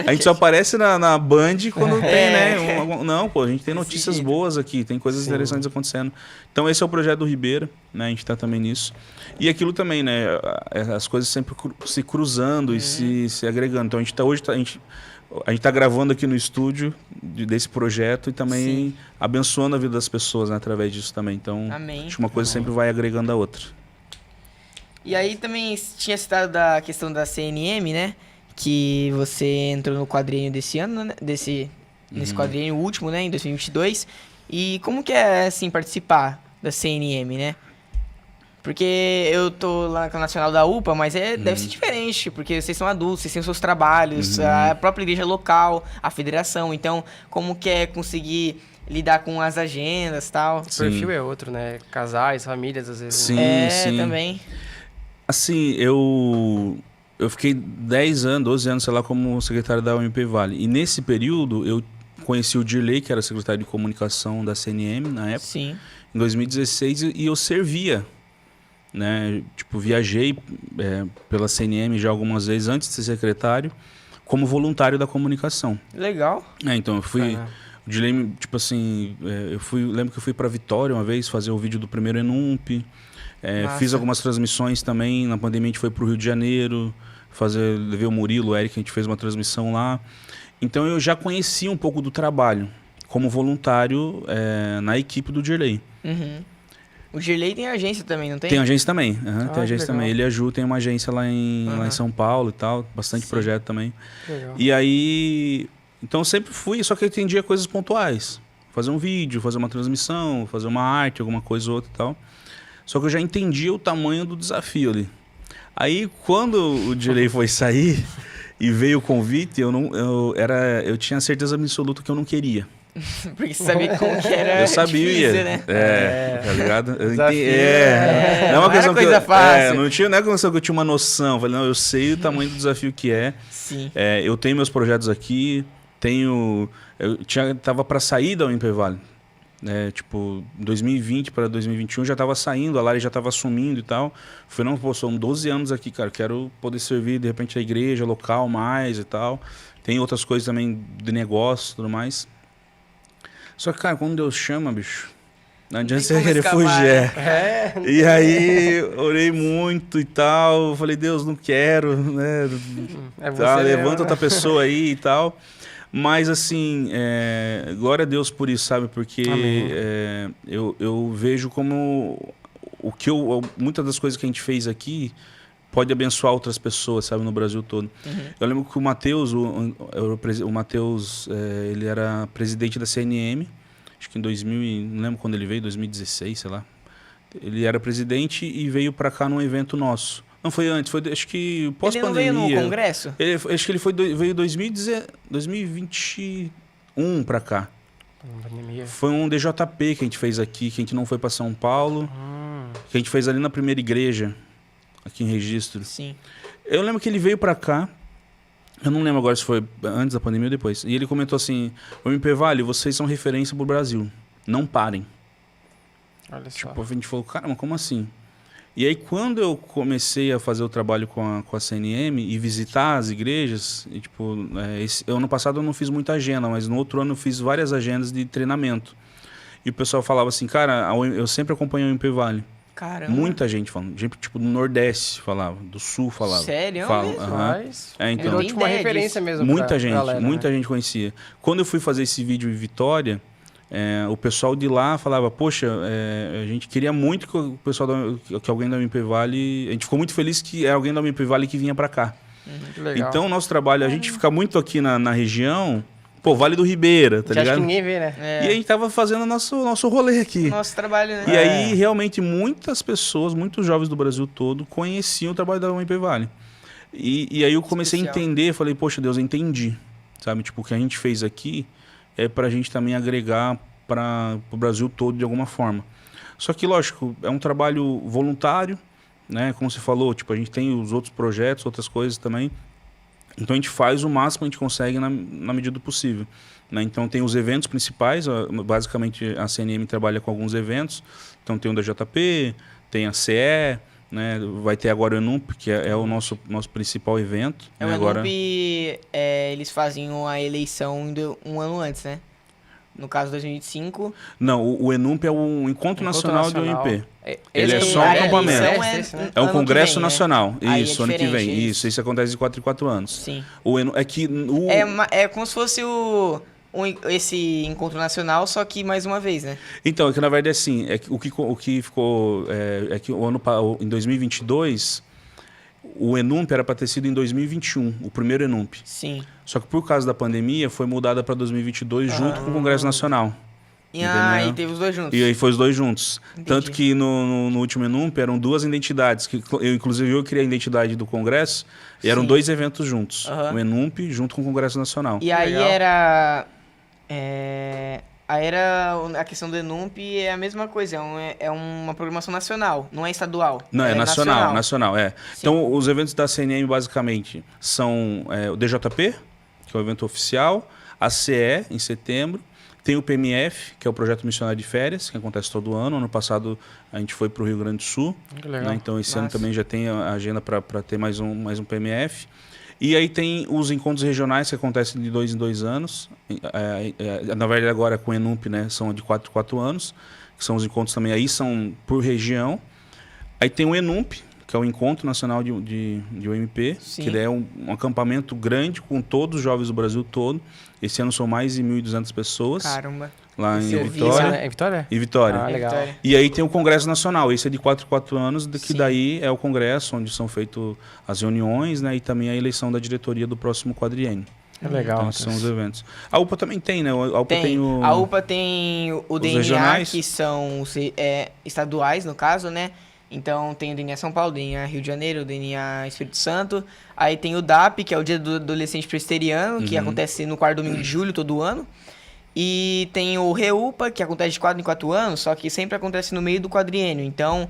a gente só aparece na Band quando tem, né? Não, pô, a gente tem notícias boas aqui, tem coisas interessantes acontecendo. Então esse é o projeto do Ribeira, né? A gente tá também nisso. E aquilo também, né? As coisas sempre se cruzando e se agregando. Então a gente a gente está gravando aqui no estúdio desse projeto e também abençoando a vida das pessoas, né, através disso também. Então, Amém. acho que uma coisa sempre vai agregando a outra. E aí também tinha citado da questão da CNM, né? Que você entrou no quadrinho desse ano, né? Nesse quadrinho último, né? Em 2022. E como que é, assim, participar da CNM, né? Porque eu tô lá na Nacional da UPA, mas deve ser diferente, porque vocês são adultos, vocês têm os seus trabalhos, a própria igreja local, a federação. Então, como que é conseguir lidar com as agendas e tal? O perfil é outro, né? Casais, famílias, às vezes. Sim, sim. Também. Assim, eu fiquei 10 anos, 12 anos, sei lá, como secretário da UMP Vale. E nesse período, eu conheci o Dirley, que era secretário de comunicação da CNM na época, Sim. em 2016, e eu servia, né? Tipo, viajei pela CNM já algumas vezes antes de ser secretário, como voluntário da comunicação. Legal. Então, eu fui... O Dirley, tipo assim, lembro que eu fui para Vitória uma vez fazer o vídeo do primeiro Enump. Fiz algumas transmissões também. Na pandemia a gente foi pro Rio de Janeiro levei o Murilo, o Eric, a gente fez uma transmissão lá. Então eu já conhecia um pouco do trabalho como voluntário na equipe do Dirley. O Dirley tem agência também, não tem? Tem agência também. Tem agência legal. também. Ele ajuda, tem uma agência lá em São Paulo e tal. Bastante projeto também. Legal. E aí... Então eu sempre fui, só que eu entendia coisas pontuais. Fazer um vídeo, fazer uma transmissão, fazer uma arte, alguma coisa ou outra e tal. Só que eu já entendia o tamanho do desafio ali. Aí, quando o Dirley foi sair e veio o convite, eu tinha certeza absoluta que eu não queria. Porque você sabia como que era Eu sabia. difícil, né? Tá ligado? Eu Desafio. não é uma não questão era coisa fácil. não é uma questão que eu tinha uma noção. Eu falei, não, eu sei o tamanho do desafio que é. Sim. Eu tenho meus projetos aqui, tava para sair da UMP Vale. Tipo, 2020 para 2021 já tava saindo, a Lari já tava assumindo e tal. Falei, não, pô, são 12 anos aqui, cara, quero poder servir, de repente, a igreja local mais e tal. Tem outras coisas também de negócio e tudo mais. Só que, cara, quando Deus chama, bicho, não adianta você querer fugir. E aí, orei muito e tal, falei, Deus, não quero, né? Levanta outra pessoa aí e tal. Mas, assim, glória a Deus por isso, sabe? Porque eu vejo como muitas das coisas que a gente fez aqui pode abençoar outras pessoas, sabe? No Brasil todo. Eu lembro que o Matheus, ele era presidente da CNM, acho que em 2000, não lembro quando ele veio, 2016, sei lá. Ele era presidente e veio para cá num evento nosso. Não foi antes, foi acho que pós-pandemia. Ele não veio no congresso? Acho que ele veio em 2021 para cá. Foi um DJP que a gente fez aqui, que a gente não foi para São Paulo, que a gente fez ali na primeira igreja, aqui em Registro. Sim. Eu lembro que ele veio para cá, eu não lembro agora se foi antes da pandemia ou depois, e ele comentou assim, o MP Vale, vocês são referência pro Brasil, não parem. Olha só. Tipo, a gente falou, caramba, como assim? E aí, quando eu comecei a fazer o trabalho com a CNM e visitar as igrejas, e, tipo, ano passado eu não fiz muita agenda, mas no outro ano eu fiz várias agendas de treinamento. E o pessoal falava assim, cara, eu sempre acompanho o MP Vale. Caramba. Muita gente falando. Gente, tipo, do Nordeste falava, do Sul falava. Sério? Então, virou tipo uma referência mesmo. Muita gente, galera, muita gente conhecia. Quando eu fui fazer esse vídeo em Vitória, o pessoal de lá falava, poxa, a gente queria muito que o pessoal que alguém da MP Vale, a gente ficou muito feliz que é alguém da MP Vale que vinha para cá. Que legal. Então, o nosso trabalho, a gente fica muito aqui na região, pô, Vale do Ribeira, tá ligado? Acho que ninguém vê, né? E a gente tava fazendo nosso rolê aqui. Nosso trabalho, né? E aí, realmente, muitas pessoas, muitos jovens do Brasil todo conheciam o trabalho da UMP Vale. E aí eu comecei a entender, falei, poxa, Deus, eu entendi. Sabe, tipo, o que a gente fez aqui é pra gente também agregar para o Brasil todo de alguma forma. Só que, lógico, é um trabalho voluntário, né? Como você falou, tipo, a gente tem os outros projetos, outras coisas também. Então, a gente faz o máximo que a gente consegue na medida do possível. Né? Então, tem os eventos principais, basicamente a CNM trabalha com alguns eventos. Então, tem o da JP, tem a CE, né? Vai ter agora o Enump, que é o nosso principal evento. O né? Enump, eles fazem a eleição um ano antes, né? No caso, 2025... Não, o ENUMP é o Encontro Nacional do UMP. Ele é só um acampamento. É um congresso vem, nacional. Né? Isso, ano que vem. Isso acontece de 4 em 4 anos. Sim. É como se fosse esse encontro nacional, só que mais uma vez, né? Então, é que na verdade assim, o que ficou é que em 2022 o ENUMP era para ter sido em 2021, o primeiro ENUMP. Sim. Só que por causa da pandemia foi mudada para 2022 junto com o Congresso Nacional. E teve os dois juntos. E aí foi os dois juntos. Entendi. Tanto que no último ENUMP eram 2 identidades. Que inclusive eu criei a identidade do Congresso e eram 2 eventos juntos. O ENUMP junto com o Congresso Nacional. E aí era... Aí era a questão do ENUMP é a mesma coisa, é uma programação nacional, não é estadual. Não, é nacional. Sim. Então, os eventos da CNM, basicamente, são o DJP, que é o evento oficial, a CE, em setembro, tem o PMF, que é o Projeto Missionário de Férias, que acontece todo ano. Ano passado, a gente foi para o Rio Grande do Sul. Que legal. Né? Então, esse ano também já tem a agenda para ter mais um PMF. E aí tem os encontros regionais que acontecem de 2 em 2 anos. Na verdade, agora com o ENUMP, né, são de 4 em 4 anos, que são os encontros também aí, são por região. Aí tem o ENUMP, que é o Encontro Nacional de UMP, Sim. que ele é um acampamento grande com todos os jovens do Brasil todo. Esse ano são mais de 1.200 pessoas. Caramba. Lá em Vitória. Em Vitória? Em Vitória. Ah, legal. E aí tem o Congresso Nacional, esse é de 4 em 4 anos, que daí é o congresso onde são feitas as reuniões, né, e também a eleição da diretoria do próximo quadriênio. É legal. Então, são os eventos. A UPA também tem, né? A UPA tem A UPA tem o DNA, regionais, que são estaduais, no caso, né? Então tem o DNA São Paulo, o DNA Rio de Janeiro, o DNA Espírito Santo. Aí tem o DAP, que é o Dia do Adolescente Presbiteriano, que acontece no 4º domingo de julho todo ano. E tem o REUPA, que acontece de 4 em 4 anos, só que sempre acontece no meio do quadriênio. Então,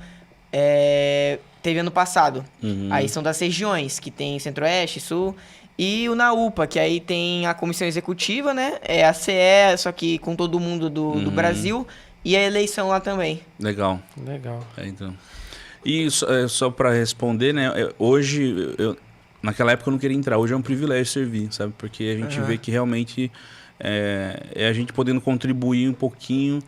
teve ano passado. Aí são das regiões, que tem Centro-Oeste, Sul. E o NAUPA, que aí tem a comissão executiva, né? É a CE, só que com todo mundo do Brasil. E a eleição lá também. Legal. Então. E só para responder, né? Hoje, naquela época eu não queria entrar. Hoje é um privilégio servir, sabe? Porque a gente vê que realmente... a gente podendo contribuir um pouquinho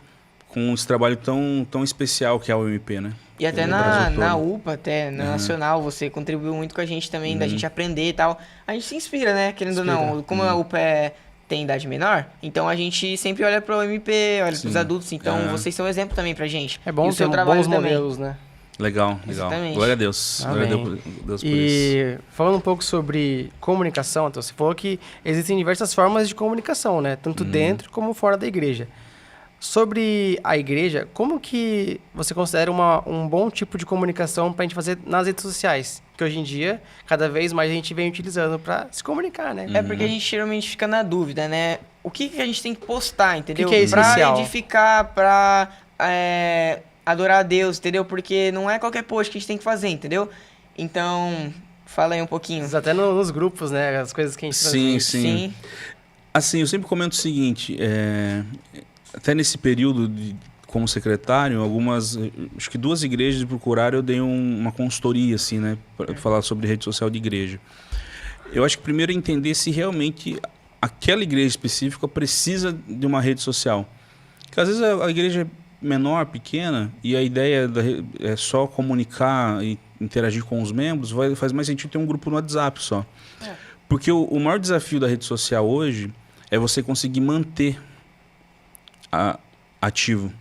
com esse trabalho tão especial que é o UMP, né? E até na UPA, até na Nacional, você contribuiu muito com a gente também, da gente aprender e tal. A gente se inspira, né? Querendo ou não, como a UPA tem idade menor, então a gente sempre olha pro UMP, olha pros adultos, então vocês são um exemplo também pra gente. É bom ter bons modelos, né? Legal. Exatamente. Glória a Deus. Amém. Glória a Deus por e isso. falando um pouco sobre comunicação, então, você falou que existem diversas formas de comunicação, né? Tanto dentro como fora da igreja. Sobre a igreja, como que você considera um bom tipo de comunicação para a gente fazer nas redes sociais? Que hoje em dia, cada vez mais a gente vem utilizando para se comunicar, né? É porque a gente geralmente fica na dúvida, né? O que a gente tem que postar, entendeu? O que é essencial? Pra edificar, pra adorar a Deus, entendeu? Porque não é qualquer post que a gente tem que fazer, entendeu? Então, fala aí um pouquinho. Até nos grupos, né? As coisas que a gente transmite. Sim. Assim, eu sempre comento o seguinte, até nesse período como secretário, acho que 2 igrejas procuraram, eu dei uma consultoria, assim, né? Para falar sobre rede social de igreja. Eu acho que primeiro é entender se realmente aquela igreja específica precisa de uma rede social. Porque às vezes a igreja é menor, pequena, e a ideia é só comunicar e interagir com os membros, faz mais sentido ter um grupo no WhatsApp só. Porque o maior desafio da rede social hoje é você conseguir manter ativo.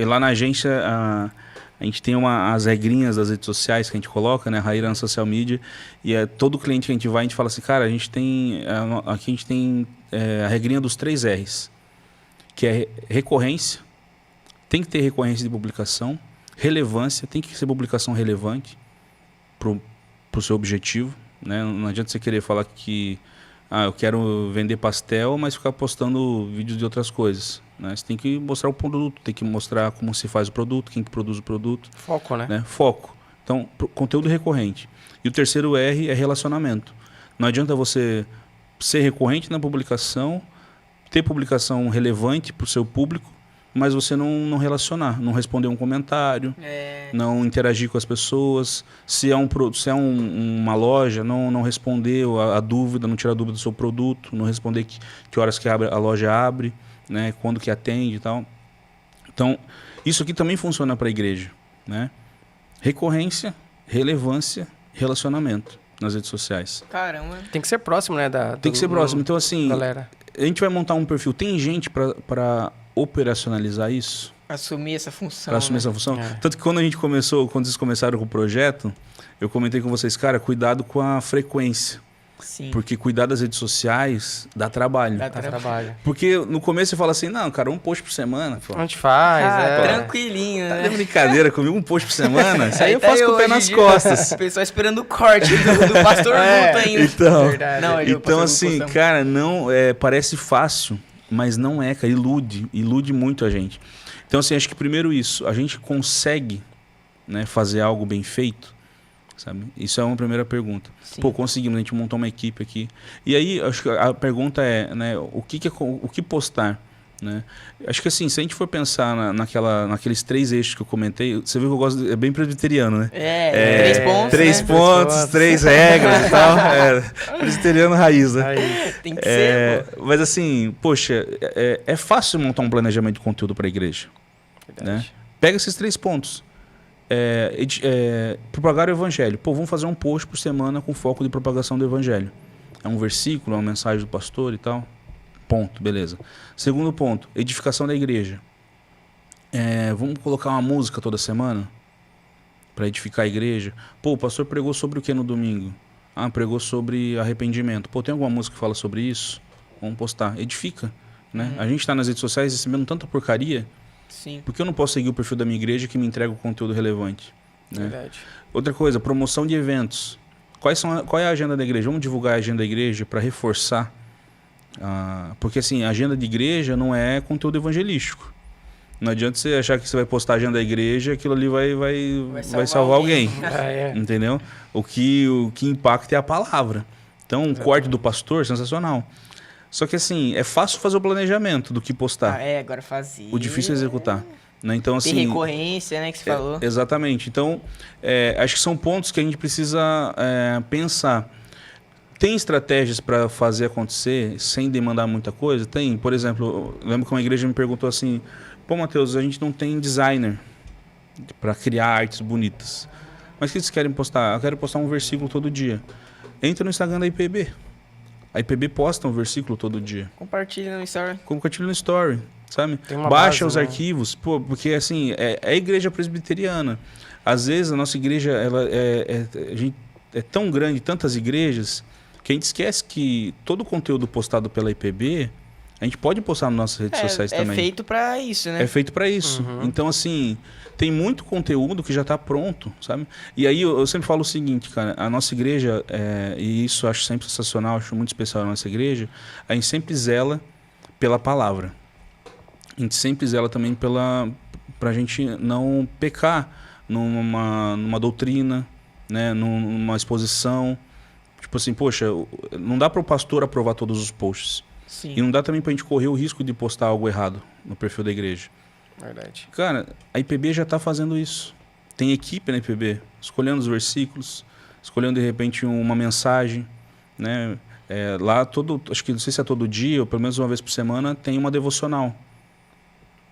Lá na agência, a gente tem as regrinhas das redes sociais que a gente coloca, né? Raíra na social media, e todo cliente que a gente vai, a gente fala assim, cara, aqui a gente tem a regrinha dos 3 R's, que é recorrência, tem que ter recorrência de publicação, relevância, tem que ser publicação relevante pro seu objetivo, né? Não adianta você querer falar que eu quero vender pastel, mas ficar postando vídeos de outras coisas, né? Você tem que mostrar o produto, tem que mostrar como se faz o produto, quem que produz o produto. Foco, né? Foco. Então, conteúdo recorrente. E o terceiro R é relacionamento. Não adianta você ser recorrente na publicação, ter publicação relevante para o seu público, mas você não relacionar, não responder um comentário, não interagir com as pessoas. Se é uma loja, não responder a dúvida, não tirar a dúvida do seu produto, não responder que horas que a loja abre. né? Quando que atende e tal. Então, isso aqui também funciona para a igreja, né? Recorrência, relevância, relacionamento nas redes sociais. Caramba. Tem que ser próximo, né? Tem que ser próximo. Então, assim, galera. A gente vai montar um perfil. Tem gente para operacionalizar isso? Assumir essa função. Para assumir essa função? É. Tanto que quando vocês começaram com o projeto, eu comentei com vocês, cara, cuidado com a frequência. Sim. Porque cuidar das redes sociais dá trabalho. Dá trabalho. Porque no começo você fala assim, não, cara, um post por semana. Pô. A gente faz, Tranquilinho, Tá né? de brincadeira comigo, um post por semana? Isso aí eu Até faço com o pé hoje nas em dia, costas. O pessoal esperando o corte do pastor Guto ainda. Então, Verdade. Não, eu então pastor assim, Guto, cara, não, parece fácil, mas não é, cara, ilude muito a gente. Então assim, acho que primeiro isso, a gente consegue, né, fazer algo bem feito, sabe? Isso é uma primeira pergunta. Sim. Pô, conseguimos, a gente montou uma equipe aqui. E aí, acho que a pergunta é, né, o que postar? Né? Acho que assim, se a gente for pensar naqueles 3 eixos que eu comentei, você viu que eu gosto, é bem presbiteriano, né? 3 pontos, 3 né? pontos, 3 regras e tal. Presbiteriano raiz, né? Tem que ser, pô. Mas assim, poxa, é fácil montar um planejamento de conteúdo para a igreja. Né? Pega esses 3 pontos. Propagar o evangelho. Pô, vamos fazer um post por semana com foco de propagação do evangelho. É um versículo, é uma mensagem do pastor e tal. Ponto, beleza. Segundo ponto, edificação da igreja. Vamos colocar uma música toda semana para edificar a igreja. Pô, o pastor pregou sobre o que no domingo? Pregou sobre arrependimento. Pô, tem alguma música que fala sobre isso? Vamos postar. Edifica. Né? A gente está nas redes sociais recebendo tanta porcaria. Sim. Porque eu não posso seguir o perfil da minha igreja que me entrega o conteúdo relevante. Né? Verdade. Outra coisa, promoção de eventos. Qual é a agenda da igreja? Vamos divulgar a agenda da igreja para reforçar. Porque assim, a agenda de igreja não é conteúdo evangelístico. Não adianta você achar que você vai postar a agenda da igreja e aquilo ali vai salvar alguém. Entendeu? O que impacta é a palavra. Então, um corte do pastor, sensacional. Só que assim, é fácil fazer o planejamento do que postar. Agora fazer. O difícil é executar. Né? Então, assim, tem recorrência, né, que você falou. Exatamente. Então, acho que são pontos que a gente precisa pensar. Tem estratégias para fazer acontecer sem demandar muita coisa? Tem. Por exemplo, eu lembro que uma igreja me perguntou assim, pô, Matheus, a gente não tem designer para criar artes bonitas. Mas o que vocês querem postar? Eu quero postar um versículo todo dia. Entra no Instagram da IPB. A IPB posta um versículo todo dia. Compartilha no story. Compartilha no story, sabe? base, Baixa os né? arquivos. Pô, porque assim, é a igreja presbiteriana. Às vezes a nossa igreja é tão grande, tantas igrejas, que a gente esquece que todo o conteúdo postado pela IPB, a gente pode postar nas nossas redes sociais também. É feito pra isso, né? É feito para isso. Então, assim, tem muito conteúdo que já está pronto, sabe? E aí eu sempre falo o seguinte, cara, a nossa igreja, e isso eu acho sempre sensacional, acho muito especial a nossa igreja, a gente sempre zela pela palavra. A gente sempre zela também pra gente não pecar numa doutrina, né? Numa exposição. Tipo assim, poxa, não dá para o pastor aprovar todos os posts. Sim. E não dá também pra gente correr o risco de postar algo errado no perfil da igreja. Verdade. Cara, a IPB já tá fazendo isso. Tem equipe na IPB, escolhendo os versículos, escolhendo de repente uma mensagem, né? Lá acho que não sei se é todo dia, ou pelo menos uma vez por semana, tem uma devocional.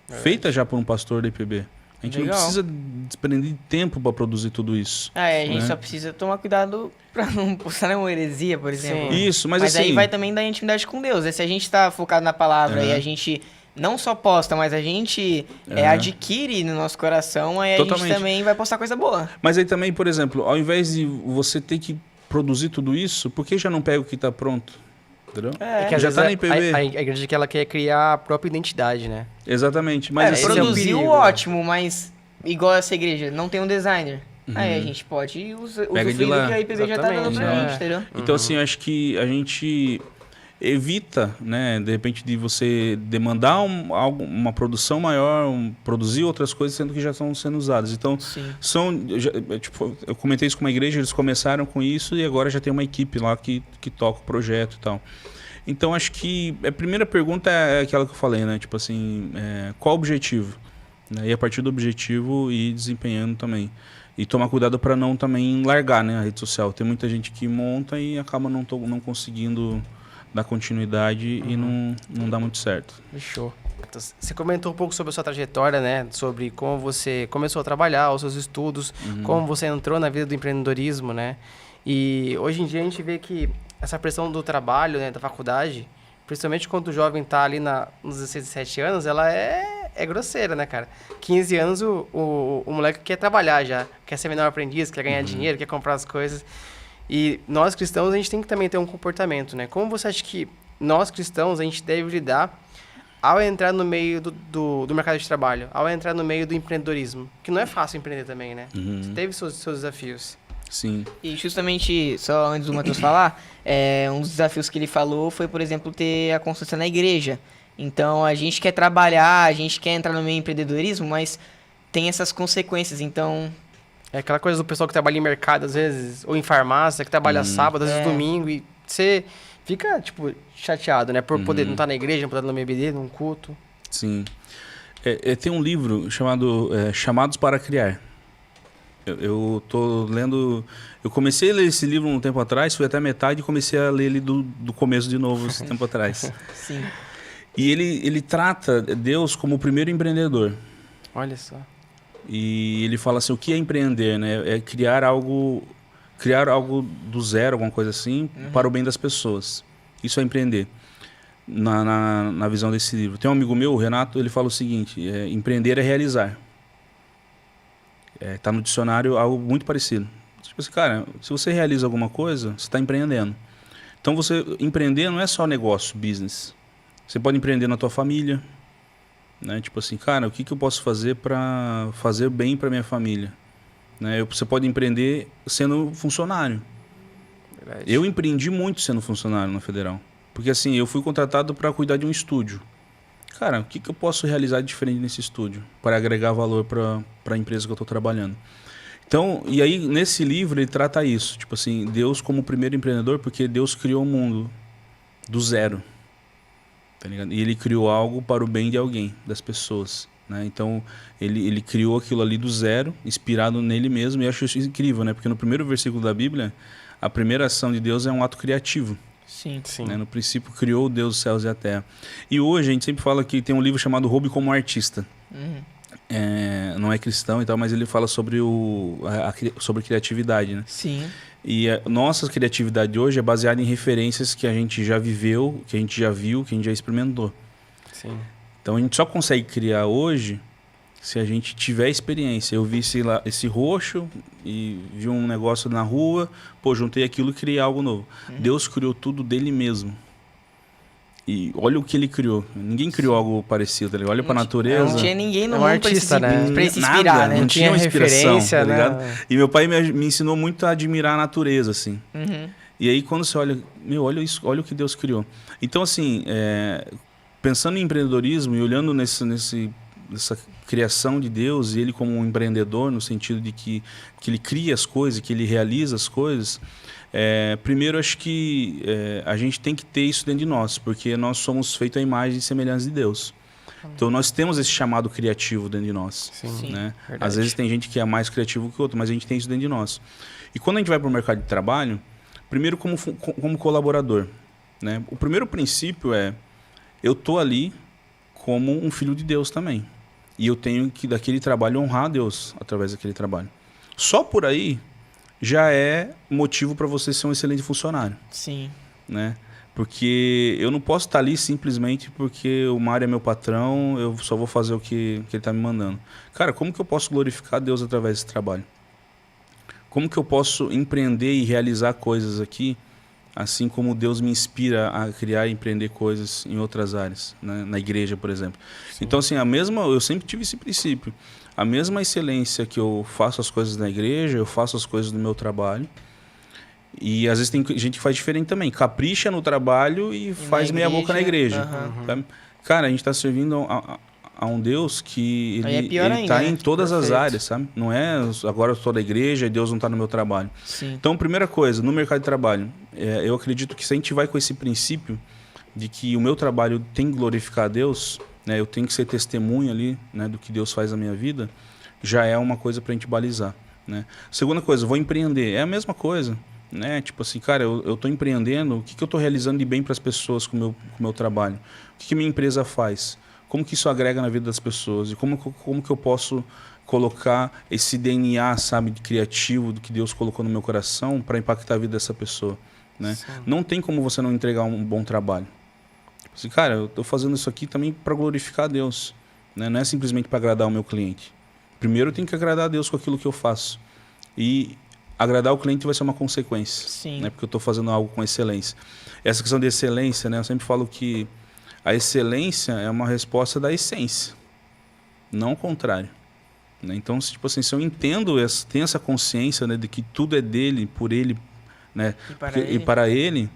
Feita já por um pastor da IPB. A gente não precisa desprender de tempo para produzir tudo isso. A gente só precisa tomar cuidado para não postar nenhuma heresia, por exemplo. Sim. Isso, mas assim... aí vai também da intimidade com Deus. Se a gente tá focado na palavra e a gente não só posta, mas a gente adquire no nosso coração, aí Totalmente. a gente também vai postar coisa boa. Mas aí também, por exemplo, ao invés de você ter que produzir tudo isso, por que já não pega o que está pronto? Entendeu? Que às já vezes tá na IPB. a igreja que ela quer criar a própria identidade, né? Exatamente. Mas assim, produziu perigo. ótimo, mas igual essa igreja, não tem um designer. Aí a gente pode usufruir do que a IPB já tá dando pra gente, entendeu? Então, assim, eu acho que a gente evita, né, de repente, de você demandar uma produção maior, produzir outras coisas, sendo que já estão sendo usadas. Então, eu comentei isso com uma igreja, eles começaram com isso e agora já tem uma equipe lá que toca o projeto e tal. Então, acho que a primeira pergunta é aquela que eu falei, né? Tipo assim, qual o objetivo? E a partir do objetivo ir desempenhando também. E tomar cuidado para não também largar, né, a rede social. Tem muita gente que monta e acaba não conseguindo dar continuidade e não dá muito certo. Fechou. Você comentou um pouco sobre a sua trajetória, né? Sobre como você começou a trabalhar, os seus estudos, como você entrou na vida do empreendedorismo, né? E hoje em dia a gente vê que essa pressão do trabalho, né, da faculdade, principalmente quando o jovem tá ali nos 16, 17 anos, ela é grosseira, né, cara? 15 anos o moleque quer trabalhar já, quer ser menor aprendiz, quer ganhar dinheiro, quer comprar as coisas. E nós cristãos, a gente tem que também ter um comportamento, né? Como você acha que nós cristãos, a gente deve lidar ao entrar no meio do mercado de trabalho, ao entrar no meio do empreendedorismo? Que não é fácil empreender também, né? Você teve seus desafios. Sim. E justamente, só antes do Matheus falar, um dos desafios que ele falou foi, por exemplo, ter a constância na igreja. Então, a gente quer trabalhar, a gente quer entrar no meio do empreendedorismo, mas tem essas consequências, então... É aquela coisa do pessoal que trabalha em mercado, às vezes, ou em farmácia, que trabalha sábado, às vezes domingo, e você fica, tipo, chateado, né? Por poder não estar na igreja, não poder estar no MBD, num culto. Sim. Tem um livro chamado Chamados para Criar. Eu tô lendo... Eu comecei a ler esse livro um tempo atrás, fui até a metade e comecei a ler ele do começo de novo, esse tempo atrás. Sim. E ele trata Deus como o primeiro empreendedor. Olha só. E ele fala assim, o que é empreender, né? É criar algo do zero, alguma coisa assim, para o bem das pessoas. Isso é empreender, na visão desse livro. Tem um amigo meu, o Renato, ele fala o seguinte, empreender é realizar. Tá no dicionário algo muito parecido. Tipo assim, cara, se você realiza alguma coisa, você está empreendendo. Então, empreender não é só negócio, business. Você pode empreender na tua família, né? Tipo assim, cara, o que eu posso fazer para fazer bem para minha família? Né? Você pode empreender sendo funcionário. Verdade. Eu empreendi muito sendo funcionário na Federal. Porque assim, eu fui contratado para cuidar de um estúdio. Cara, o que eu posso realizar de diferente nesse estúdio para agregar valor para a empresa que eu estou trabalhando? Então, e aí nesse livro ele trata isso, tipo assim, Deus como o primeiro empreendedor, porque Deus criou o mundo do zero, tá ligado? E ele criou algo para o bem de alguém, das pessoas, né? Então, ele criou aquilo ali do zero, inspirado nele mesmo, e eu acho isso incrível, né? Porque no primeiro versículo da Bíblia, a primeira ação de Deus é um ato criativo. Sim. Né? No princípio criou Deus os céus e a terra. E hoje a gente sempre fala que tem um livro chamado Hobby como Artista. Não é cristão e tal, mas ele fala sobre sobre criatividade, né? Sim. E a nossa criatividade hoje é baseada em referências que a gente já viveu, que a gente já viu, que a gente já experimentou. Sim. Então a gente só consegue criar hoje se a gente tiver experiência. Eu vi esse roxo e vi um negócio na rua, juntei aquilo e criei algo novo. Deus criou tudo dele mesmo. E olha o que ele criou. Ninguém criou algo parecido, tá ligado? Olha pra natureza. Não tinha ninguém no um mundo artista, pra se Nada, inspirar, né? não tinha uma inspiração, referência, tá ligado? né? E meu pai me ensinou muito a admirar a natureza, assim. E aí quando você olha, olha isso, olha o que Deus criou. Então, assim, pensando em empreendedorismo e olhando nessa criação de Deus e ele como um empreendedor no sentido de que ele cria as coisas, que ele realiza as coisas, primeiro acho que a gente tem que ter isso dentro de nós, porque nós somos feitos à imagem e semelhança de Deus. Então nós temos esse chamado criativo dentro de nós. Sim, né? verdade. Às vezes tem gente que é mais criativo que outro, mas a gente tem isso dentro de nós. E quando a gente vai para o mercado de trabalho, primeiro como colaborador, né? O primeiro princípio eu estou ali como um filho de Deus também. E eu tenho que, daquele trabalho, honrar a Deus através daquele trabalho. Só por aí já é motivo para você ser um excelente funcionário. Sim. Né? Porque eu não posso estar ali simplesmente porque o Mário é meu patrão, eu só vou fazer o que ele está me mandando. Cara, como que eu posso glorificar a Deus através desse trabalho? Como que eu posso empreender e realizar coisas aqui, assim como Deus me inspira a criar e empreender coisas em outras áreas, né? Na igreja, por exemplo. Sim. Então, assim, eu sempre tive esse princípio. A mesma excelência que eu faço as coisas na igreja, eu faço as coisas no meu trabalho. E às vezes tem gente que faz diferente também. Capricha no trabalho e faz meia boca na igreja. Sabe? Cara, a gente está servindo a um Deus que ele está em todas as áreas, sabe? Não é agora eu estou da igreja e Deus não está no meu trabalho. Sim. Então, primeira coisa, no mercado de trabalho, eu acredito que se a gente vai com esse princípio de que o meu trabalho tem que glorificar a Deus, né? Eu tenho que ser testemunha ali, né, do que Deus faz na minha vida, já é uma coisa para a gente balizar. Né? Segunda coisa, vou empreender. É a mesma coisa. né? Tipo assim, cara, eu tô empreendendo, o que eu tô realizando de bem para as pessoas com o meu trabalho? O que minha empresa faz? Como que isso agrega na vida das pessoas? E como que eu posso colocar esse DNA, sabe, de criativo, do que Deus colocou no meu coração para impactar a vida dessa pessoa, né? Não tem como você não entregar um bom trabalho. Assim, cara, eu tô fazendo isso aqui também para glorificar a Deus, né? Não é simplesmente para agradar o meu cliente. Primeiro eu tenho que agradar a Deus com aquilo que eu faço. E agradar o cliente vai ser uma consequência. Sim. Né? Porque eu estou fazendo algo com excelência. Essa questão de excelência, né? Eu sempre falo que a excelência é uma resposta da essência, não o contrário. Né? Então, tipo assim, se eu entendo, tenho essa consciência, né, de que tudo é dele, por ele, né, e para ele,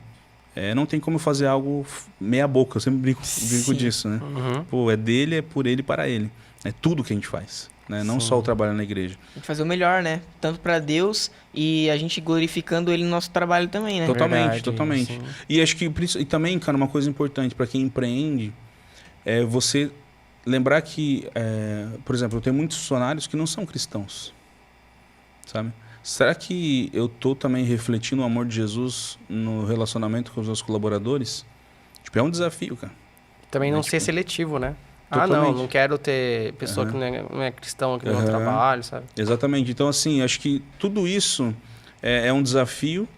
não tem como fazer algo meia boca. Eu sempre brinco disso, né? Uhum. Pô, é dele, é por ele e para ele. É tudo que a gente faz. Né? Não só o trabalho na igreja. A gente fazer o melhor, né? Tanto para Deus e a gente glorificando Ele no nosso trabalho também, né? Totalmente. Sim. E acho que e também, cara, uma coisa importante para quem empreende é você lembrar que, por exemplo, eu tenho muitos funcionários que não são cristãos, sabe? Será que eu tô também refletindo o amor de Jesus no relacionamento com os meus colaboradores? Tipo, é um desafio, cara. Também não ser seletivo, né? Não quero ter pessoa que não é cristão aqui no meu trabalho, sabe? Exatamente. Então, assim, acho que tudo isso é um desafio,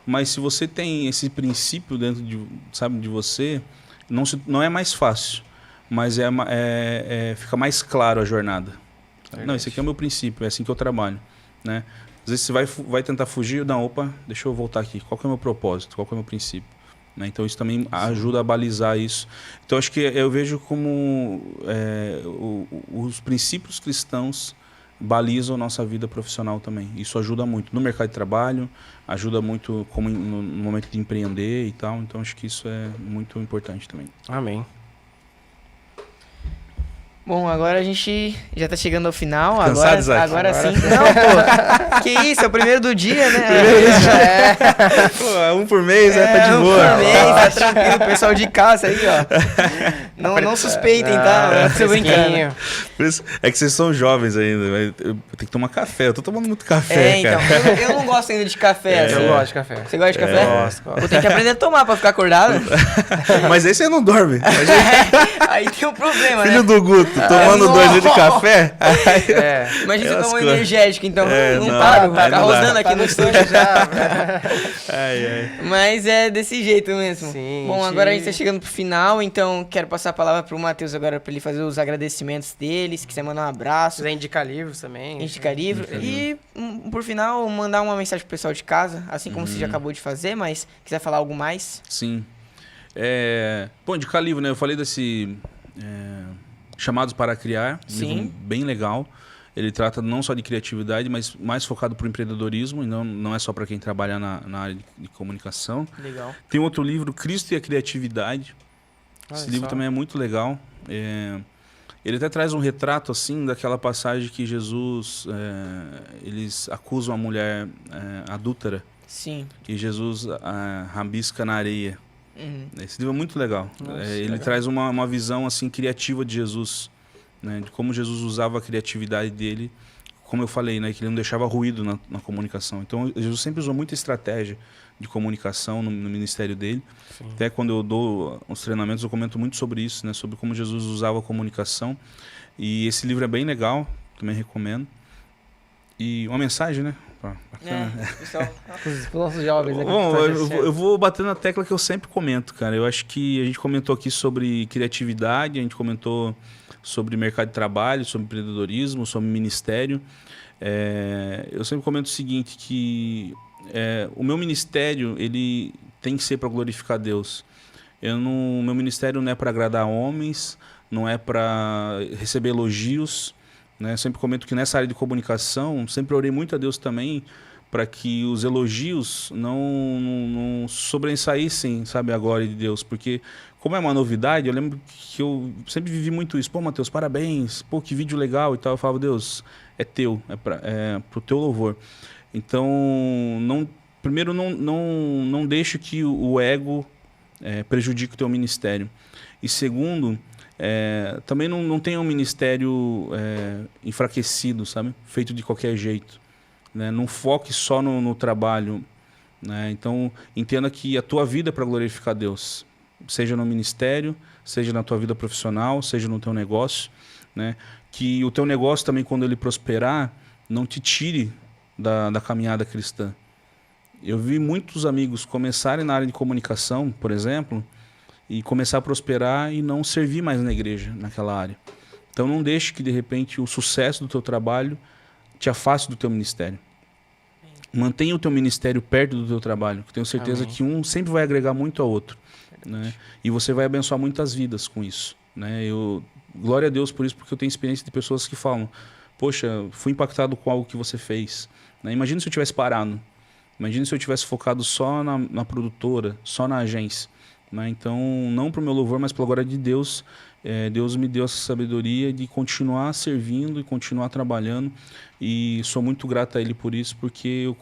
mas se você tem esse princípio dentro de você, não é mais fácil, mas fica mais claro a jornada. Não, esse aqui é o meu princípio, é assim que eu trabalho, né? Às vezes você vai tentar fugir, não, opa, deixa eu voltar aqui. Qual que é o meu propósito? Qual que é o meu princípio? Então isso também ajuda a balizar isso. Então acho que eu vejo como os princípios cristãos balizam a nossa vida profissional também. Isso ajuda muito no mercado de trabalho, ajuda muito no momento de empreender e tal. Então acho que isso é muito importante também. Amém. Bom, agora a gente já tá chegando ao final. Cansado, agora sim. Não, pô. Que isso, é o primeiro do dia, né? Pô, um por mês, tá de boa. Um por mês, tá tranquilo. Pessoal de casa aí, ó. Não suspeitem, tá? Tô brincando. É que vocês são jovens ainda. Eu tenho que tomar café. Eu tô tomando muito café, então. cara. Eu não gosto ainda de café. Eu gosto de café. Você gosta de café? Gosto. Vou ter que aprender a tomar pra ficar acordado. Mas aí você não dorme. Aí tem um problema, Filho né? do Guto. Tomando 2 litros de café. Imagina você tomar um energético, então não para, vai ficar rodando aqui no estúdio já. Mas é desse jeito mesmo. Sim, bom, agora a gente tá chegando pro final, então quero passar a palavra pro Matheus agora pra ele fazer os agradecimentos dele, se quiser mandar um abraço. Se quiser indicar livros também. Indicar livro. E, por final, mandar uma mensagem pro pessoal de casa, assim como você já acabou de fazer, mas quiser falar algo mais. Sim. Bom, indicar livro, né? Eu falei desse... Chamados para Criar, um livro bem legal. Ele trata não só de criatividade, mas mais focado para o empreendedorismo, e não é só para quem trabalha na área de comunicação. Legal. Tem outro livro, Cristo e a Criatividade. Esse livro também é muito legal. Ele até traz um retrato assim daquela passagem que Jesus, eles acusam a mulher adúltera. Sim. E Jesus rabisca na areia. Esse livro é muito legal. Ele legal. Traz uma visão assim criativa de Jesus, né? De como Jesus usava a criatividade dele, como eu falei, né? Que ele não deixava ruído na comunicação. Então Jesus sempre usou muita estratégia de comunicação no ministério dele. Sim. Até quando eu dou os treinamentos eu comento muito sobre isso, né? Sobre como Jesus usava a comunicação. E esse livro é bem legal, também recomendo. E uma mensagem, né? Pessoal, os nossos jovens aqui. Bom, eu vou bater na tecla que eu sempre comento, cara. Eu acho que a gente comentou aqui sobre criatividade, a gente comentou sobre mercado de trabalho, sobre empreendedorismo, sobre ministério. Eu sempre comento o seguinte, que o meu ministério ele tem que ser para glorificar Deus. Meu ministério não é para agradar homens, não é para receber elogios. Né? Eu sempre comento que nessa área de comunicação, sempre orei muito a Deus também para que os elogios não sobressaíssem, sabe, a glória de Deus. Porque, como é uma novidade, eu lembro que eu sempre vivi muito isso. Pô, Matheus, parabéns. Pô, que vídeo legal e tal. Eu falava, Deus, é teu, é pro teu louvor. Então, primeiro, não deixe que o ego prejudique o teu ministério. E segundo... também não tenha um ministério enfraquecido, sabe? Feito de qualquer jeito. Né? Não foque só no trabalho, né? Então, entenda que a tua vida é para glorificar Deus. Seja no ministério, seja na tua vida profissional, seja no teu negócio, né? Que o teu negócio também, quando ele prosperar, não te tire da caminhada cristã. Eu vi muitos amigos começarem na área de comunicação, por exemplo, e começar a prosperar e não servir mais na igreja, naquela área. Então não deixe que, de repente, o sucesso do teu trabalho te afaste do teu ministério. Mantenha o teu ministério perto do teu trabalho, que tenho certeza que um sempre vai agregar muito ao outro, né? E você vai abençoar muitas vidas com isso, né? Glória a Deus por isso, porque eu tenho experiência de pessoas que falam: poxa, fui impactado com algo que você fez, né? Imagina se eu tivesse parado. Imagina se eu tivesse focado só na produtora, só na agência, né? Então, não para o meu louvor, mas pela glória de Deus, Deus me deu essa sabedoria de continuar servindo e continuar trabalhando, e sou muito grato a Ele por isso, porque eu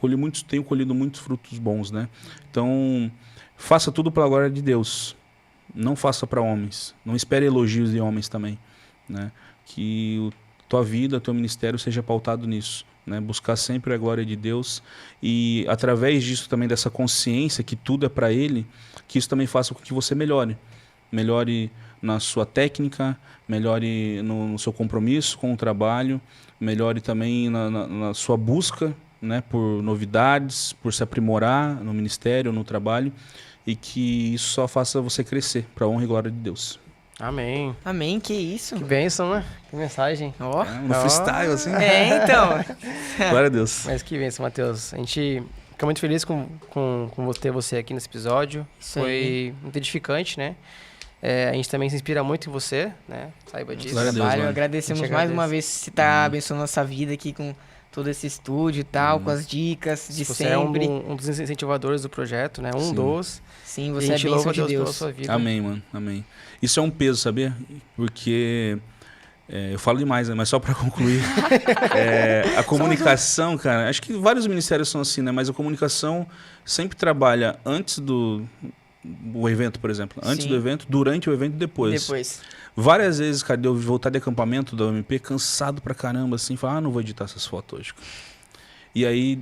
tenho colhido muitos frutos bons, né? Então, faça tudo pela glória de Deus, não faça para homens, não espere elogios de homens também, né? Que tua vida, teu ministério seja pautado nisso, né? Buscar sempre a glória de Deus, e através disso também, dessa consciência que tudo é para Ele, que isso também faça com que você melhore na sua técnica, melhore no seu compromisso com o trabalho, melhore também na sua busca, né, por novidades, por se aprimorar no ministério, no trabalho, e que isso só faça você crescer para a honra e glória de Deus. Amém. Amém, que isso. Que bênção, né? Que mensagem. Ó. No freestyle, assim. Então. Glória a Deus. Mas que bênção, Matheus. A gente fica muito feliz com ter você aqui nesse episódio. Isso foi muito edificante, né? A gente também se inspira muito em você, né? Saiba disso. Glória a Deus, mano. Agradecemos mais uma vez você estar abençoando nossa vida aqui com todo esse estúdio e tal, com as dicas de você sempre. É um dos incentivadores do projeto, né? Sim. dos. Sim, você é bênção de Deus. Pela sua vida. Amém, mano. Amém. Isso é um peso, sabia? Porque eu falo demais, né? Mas só para concluir. A comunicação, cara, acho que vários ministérios são assim, né? Mas a comunicação sempre trabalha antes do evento, por exemplo. Antes Sim. do evento, durante o evento e depois. Depois. Várias vezes, cara, eu voltar de acampamento da UMP, cansado pra caramba, assim, falar, não vou editar essas fotos hoje. E aí,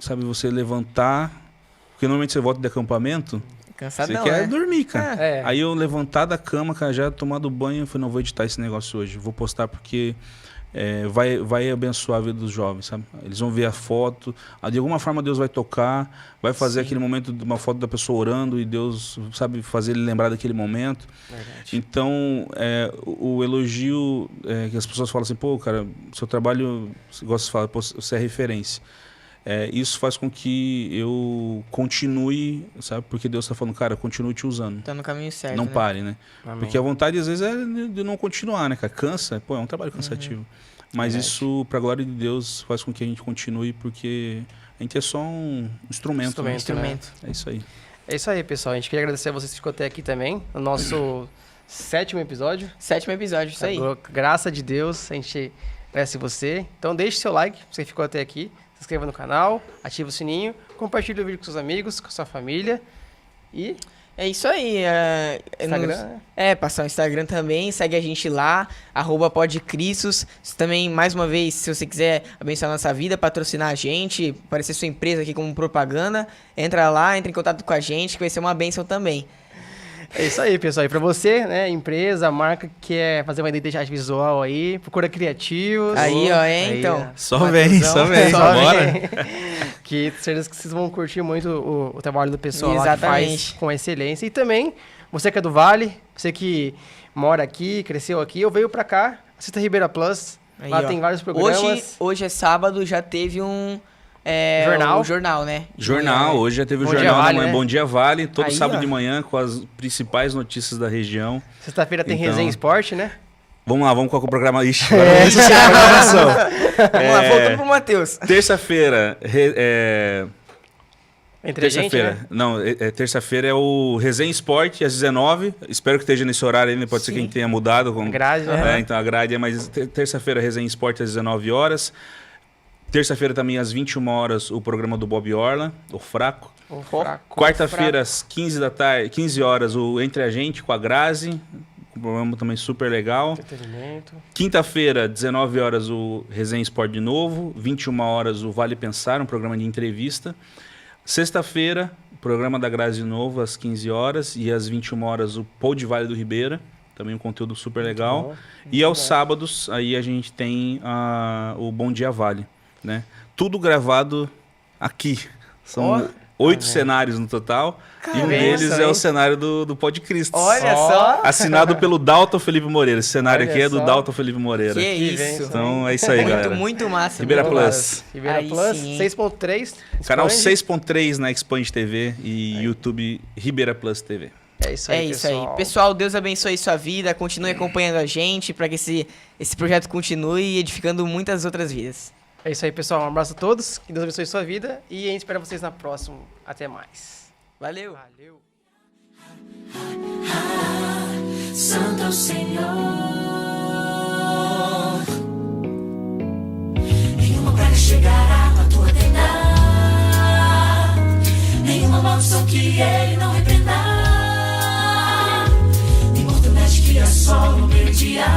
sabe, você levantar, porque normalmente você volta de acampamento, Cansadão, você quer né? dormir, cara. É. Aí eu levantar da cama, cara, já tomado banho, eu falei, não vou editar esse negócio hoje, vou postar porque vai abençoar a vida dos jovens, sabe? Eles vão ver a foto, de alguma forma Deus vai tocar, vai fazer aquele momento de uma foto da pessoa orando e Deus, sabe, fazer ele lembrar daquele momento. Verdade. Então, o elogio, que as pessoas falam assim, pô, cara, seu trabalho, gosta de falar, pô, você é referência. Isso faz com que eu continue, sabe? Porque Deus está falando, cara, continue te usando. Tá no caminho certo, Não né? pare, né? Amém. Porque a vontade, às vezes, é de não continuar, né, cara? Cansa, pô, é um trabalho cansativo. Mas Verdade. isso, pra glória de Deus, faz com que a gente continue, porque a gente é só um instrumento. Né? Instrumento. É isso aí. É isso aí, pessoal. A gente queria agradecer a vocês que ficou até aqui também, no nosso 7º episódio. 7º episódio, isso aí. Graças de Deus, a gente agradece você. Então deixe seu like, você ficou até aqui. Se inscreva no canal, ative o sininho, compartilhe o vídeo com seus amigos, com sua família. E É isso aí. Instagram, né? Passar o Instagram também. Segue a gente lá, @podcristos. Também, mais uma vez, se você quiser abençoar a nossa vida, patrocinar a gente, aparecer sua empresa aqui como propaganda, entra lá, entra em contato com a gente, que vai ser uma bênção também. É isso aí, pessoal. E pra você, né, empresa, marca que quer fazer uma identidade visual aí, procura criativos. Aí, ó, então. ó. Só vem, Matheusão, bora. Que certeza que vocês vão curtir muito o trabalho do pessoal lá que Exatamente. faz com excelência. E também, você que é do Vale, você que mora aqui, cresceu aqui, ou veio pra cá, assista Ribeira Plus. Aí, lá ó. tem vários programas. Hoje é sábado, já teve um... Jornal. O jornal, né? Jornal, hoje já teve o Bom Dia Jornal da Vale, Manhã, né? Bom Dia Vale, todo Aí, sábado ó. de manhã com as principais notícias da região. Sexta-feira tem Então, Resenha Esporte, né? Vamos lá, vamos com o programa. Ixi, agora vamos iniciar a programação. Vamos lá, voltando pro Matheus. Terça-feira, Entre a gente, terça-feira. né? Não, terça-feira é o Resenha Esporte, às 19h. Espero que esteja nesse horário ainda, pode ser que a gente tenha mudado. A grade, né? Então a grade é, mas terça-feira Resenha Esporte às 19h. Terça-feira também às 21h o programa do Bob Orla, o Fraco. O fraco. Quarta-feira às 15h o Entre a Gente com a Grazi, um programa também super legal. Entretenimento. Quinta-feira, 19h o Resenha Esporte de novo, 21h o Vale Pensar, um programa de entrevista. Sexta-feira, programa da Grazi de novo, às 15 horas. E às 21 horas, o Pô de Vale do Ribeira. Também um conteúdo super legal. E aos sábados, aí a gente tem o Bom Dia Vale, né? Tudo gravado aqui. São 8 cenários no total. E um deles é o cenário do Pod Cristo. Olha só! Assinado pelo Dalton Felipe Moreira. Esse cenário aqui é do Dalton Felipe Moreira. Que isso! Então é isso aí, galera. Muito massa. Ribeira Plus. Ribeira Plus, 6.3. Canal 6.3 na Expand TV e YouTube Ribeira Plus TV. É isso aí, pessoal. Pessoal, Deus abençoe sua vida. Continue acompanhando a gente para que esse projeto continue edificando muitas outras vidas. É isso aí, pessoal. Um abraço a todos. Que Deus abençoe sua vida. E a gente espera vocês na próxima. Até mais. Valeu. Santo é o Senhor. Nenhuma praga chegará à tua tenda. Nenhuma maldição que ele não repreenda. Nem morto mexe que assola no meio-dia.